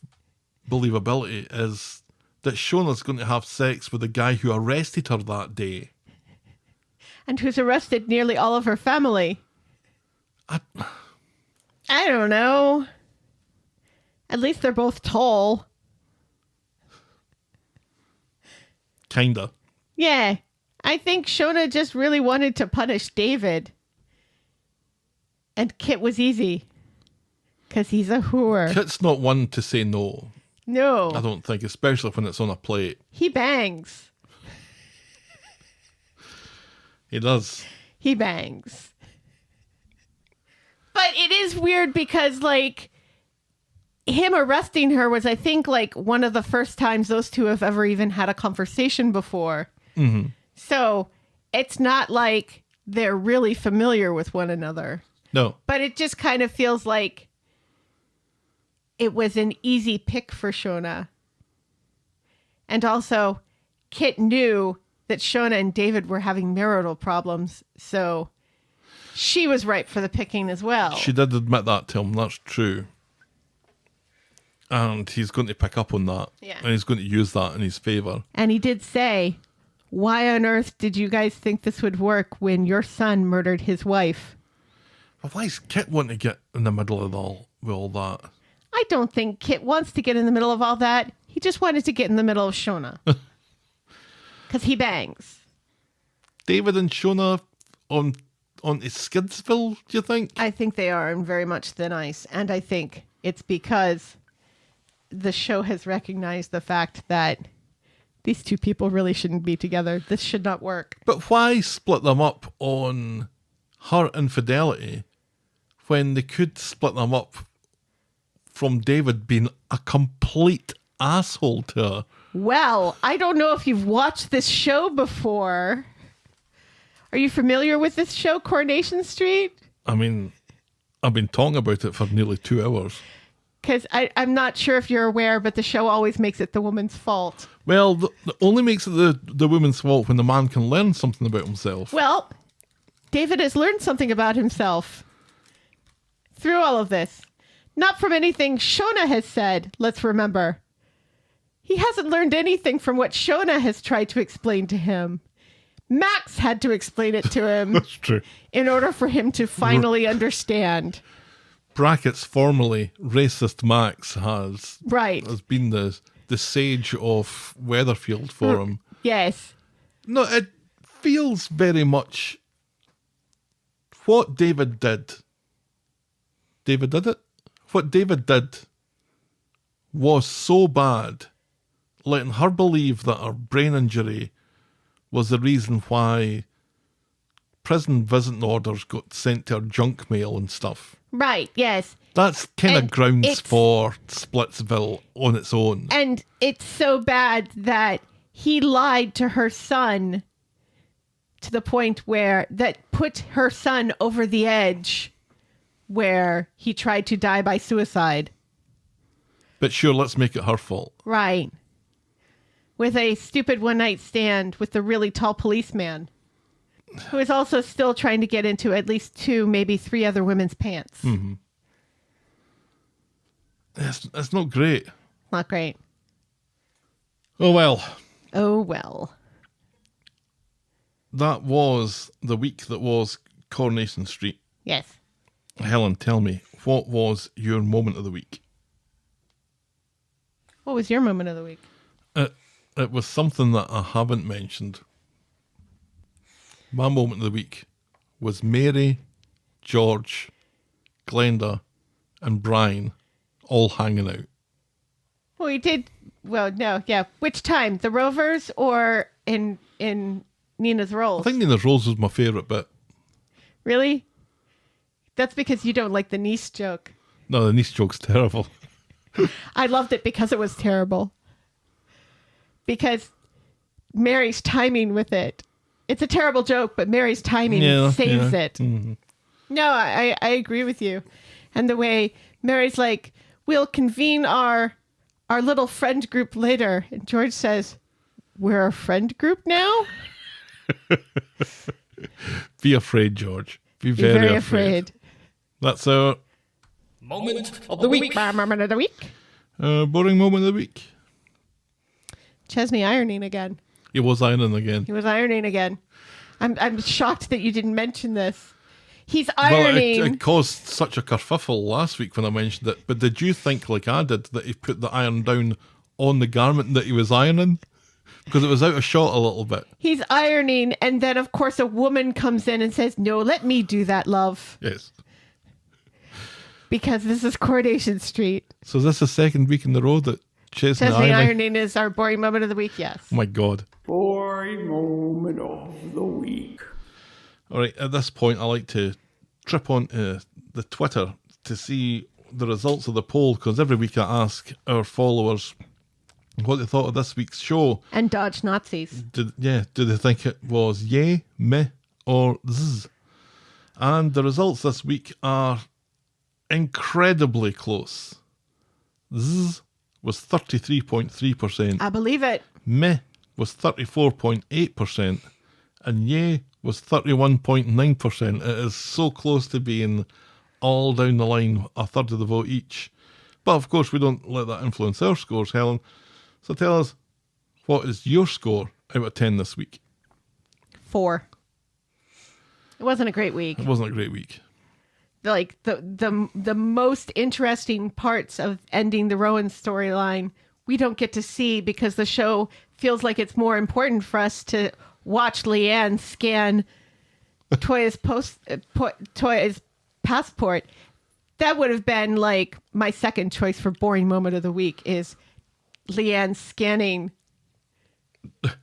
believability, is that Shona's going to have sex with the guy who arrested her that day. And who's arrested nearly all of her family. I don't know. At least they're both tall. Kinda. Yeah. I think Shona just really wanted to punish David. And Kit was easy. Because he's a whore. Kit's not one to say no, No. I don't think, especially when it's on a plate. He bangs. He does. He bangs. But it is weird because, like, him arresting her was, I think, like, one of the first times those two have ever even had a conversation before. Mm-hmm. So it's not like they're really familiar with one another. No. But it just kind of feels like it was an easy pick for Shona. And also, Kit knew that Shona and David were having marital problems, so she was ripe for the picking as well. She did admit that to him, that's true. And he's going to pick up on that. Yeah. And he's going to use that in his favour. And he did say, why on earth did you guys think this would work when your son murdered his wife? But why is Kit wanting to get in the middle of all that? I don't think Kit wants to get in the middle of all that. He just wanted to get in the middle of Shona. Because he bangs. David and Shona on to Skidsville, do you think? I think they are on very much thin ice. And I think it's because the show has recognized the fact that these two people really shouldn't be together. This should not work. But why split them up on her infidelity when they could split them up from David being a complete asshole to her? Well, I don't know if you've watched this show before. Are you familiar with this show, Coronation Street? I mean, I've been talking about it for nearly 2 hours. Because I'm not sure if you're aware, but the show always makes it the woman's fault. Well, only makes it the woman's fault when the man can learn something about himself. Well, David has learned something about himself through all of this. Not from anything Shona has said, let's remember. He hasn't learned anything from what Shona has tried to explain to him. Max had to explain it to him That's true. in order for him to finally understand. Brackets formerly racist Max has been the sage of Weatherfield for him. Yes. No, it feels very much what David did. David did it? What David did was so bad, letting her believe that her brain injury was the reason why prison visiting orders got sent to her junk mail and stuff. Right, yes. That's kind of And grounds it's- for Splitsville on its own. And it's so bad that he lied to her son to the point where that put her son over the edge where he tried to die by suicide. But sure, let's make it her fault. Right. With a stupid one-night stand with the really tall policeman who is also still trying to get into at least 2, maybe 3 other women's pants. Mm-hmm. It's not great. Not great. Oh well. Oh, well. That was the week that was Coronation Street. Yes. Helen, tell me, what was your moment of the week? What was your moment of the week? It was something that I haven't mentioned. My moment of the week was Mary, George, Glenda, and Brian all hanging out. Well, we did. Well, no, yeah. Which time? The Rovers or in Nina's Rolls? I think Nina's Rose was my favourite bit. Really? That's because you don't like the niece joke. No, the niece joke's terrible. I loved it because it was terrible. Because Mary's timing with it. It's a terrible joke, but Mary's timing saves it. Mm-hmm. No, I agree with you. And the way Mary's like, we'll convene our little friend group later. And George says, we're a friend group now? Be afraid, George. Be Be very, very afraid. afraid. That's our Moment of the week. Moment of the week. boring moment of the week. Chesney ironing again. He was ironing again. He was ironing again. I'm shocked that you didn't mention this. He's Well, ironing. it caused such a kerfuffle last week when I mentioned it. But did you think, like I did, that he put the iron down on the garment that he was ironing? Because it was out of shot a little bit. He's ironing, and then, of course, a woman comes in and says, no, let me do that, love. Yes. Because this is Coronation Street. So is this the second week in a row that Chesney Chesney ironing? ironing is our boring moment of the week, yes. Oh my God. Boring moment of the week. All right, at this point, I like to trip onto the Twitter to see the results of the poll, because every week I ask our followers what they thought of this week's show. And dodge Nazis. Do they think it was yay, meh, or zzz? And the results this week are incredibly close. Zzz was 33.3%. I believe it. Meh was 34.8%, and yay was 31.9%. It is so close to being all down the line, a third of the vote each. But of course, we don't let that influence our scores, Helen. So tell us, what is your score out of 10 this week? 4. It wasn't a great week. It wasn't a great week. Like the most interesting parts of ending the Rowan storyline, we don't get to see because the show feels like it's more important for us to watch Leanne scan Toya's passport. That would have been like my second choice for boring moment of the week is Leanne scanning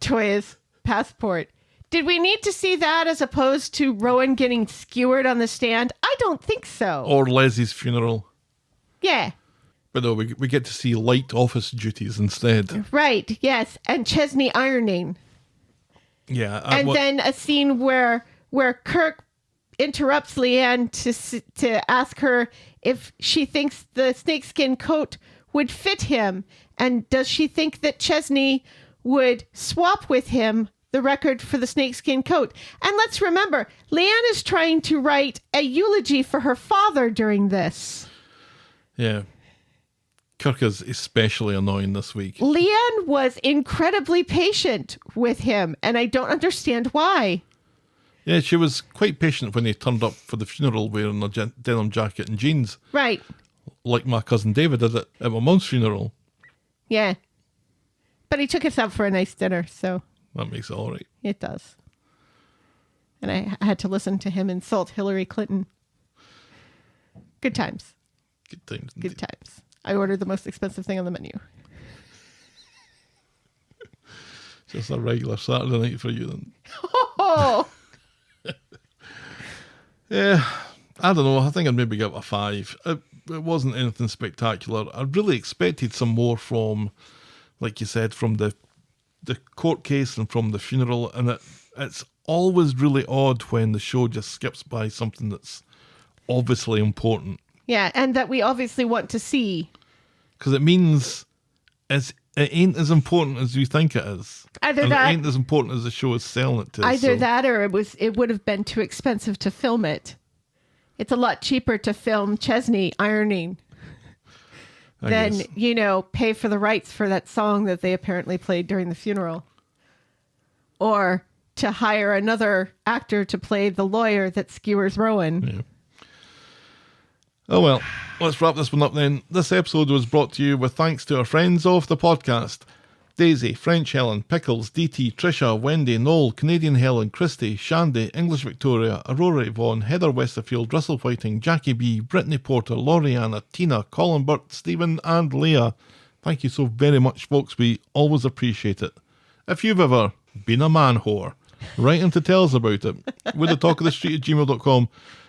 Toya's passport. Did we need to see that as opposed to Rowan getting skewered on the stand? I don't think so. Or Leslie's funeral. Yeah. But no, we get to see light office duties instead. Right, yes. And Chesney ironing. Yeah. And then a scene where Kirk interrupts Leanne to ask her if she thinks the snakeskin coat would fit him. And does she think that Chesney would swap with him the record for the snakeskin coat? And let's remember, Leanne is trying to write a eulogy for her father during this. Yeah. Kirk is especially annoying this week. Leanne was incredibly patient with him, and I don't understand why. Yeah, she was quite patient when he turned up for the funeral wearing a denim jacket and jeans. Right. Like my cousin David did it at my mum's funeral. Yeah. But he took us out for a nice dinner, so... That makes it all right. It does. And I had to listen to him insult Hillary Clinton. Good times. Good times. Good times. I ordered the most expensive thing on the menu. Just a regular Saturday night for you then. Oh! Yeah, I don't know. I think I'd maybe give it a 5. It wasn't anything spectacular. I really expected some more from, like you said, from the court case and from the funeral, and it's always really odd when the show just skips by something that's obviously important. Yeah, and that we obviously want to see. Because it means it ain't as important as you think it is. Either and that, it ain't as important as the show is selling it to. Either that or it would have been too expensive to film it. It's a lot cheaper to film Chesney ironing than, pay for the rights for that song that they apparently played during the funeral. Or to hire another actor to play the lawyer that skewers Rowan. Yeah. Oh well, let's wrap this one up then. This episode was brought to you with thanks to our friends of the podcast. Daisy, French Helen, Pickles, DT, Trisha, Wendy, Noel, Canadian Helen, Christy, Shandy, English Victoria, Aurora Yvonne, Heather Westerfield, Russell Whiting, Jackie B, Brittany Porter, Lauriana, Tina, Colin Burt, Stephen and Leah. Thank you so very much, folks. We always appreciate it. If you've ever been a man whore, write in to tell us about it. We're the talk of the street at gmail.com.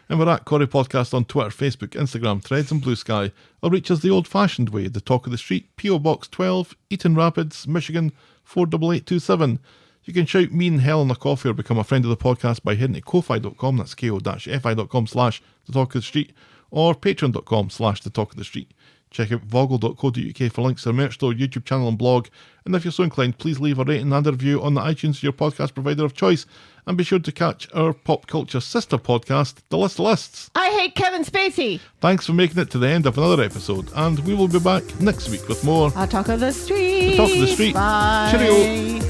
And we're at Corrie Podcast on Twitter, Facebook, Instagram, Threads and Blue Sky. Or reach us the old-fashioned way, the Talk of the Street, P.O. Box 12, Eaton Rapids, Michigan 48827. You can shout me and Helen a coffee or become a friend of the podcast by heading to ko-fi.com, that's ko-fi.com/the Talk of the Street, or patreon.com/the Talk of the Street. Check out voggle.co.uk for links to our merch store, YouTube channel and blog. And if you're so inclined, please leave a rating and a review on the iTunes, your podcast provider of choice. And be sure to catch our pop culture sister podcast, The List of Lists. I hate Kevin Spacey. Thanks for making it to the end of another episode. And we will be back next week with more Talk of the Street. The Talk of the Street. Bye. Cheerio.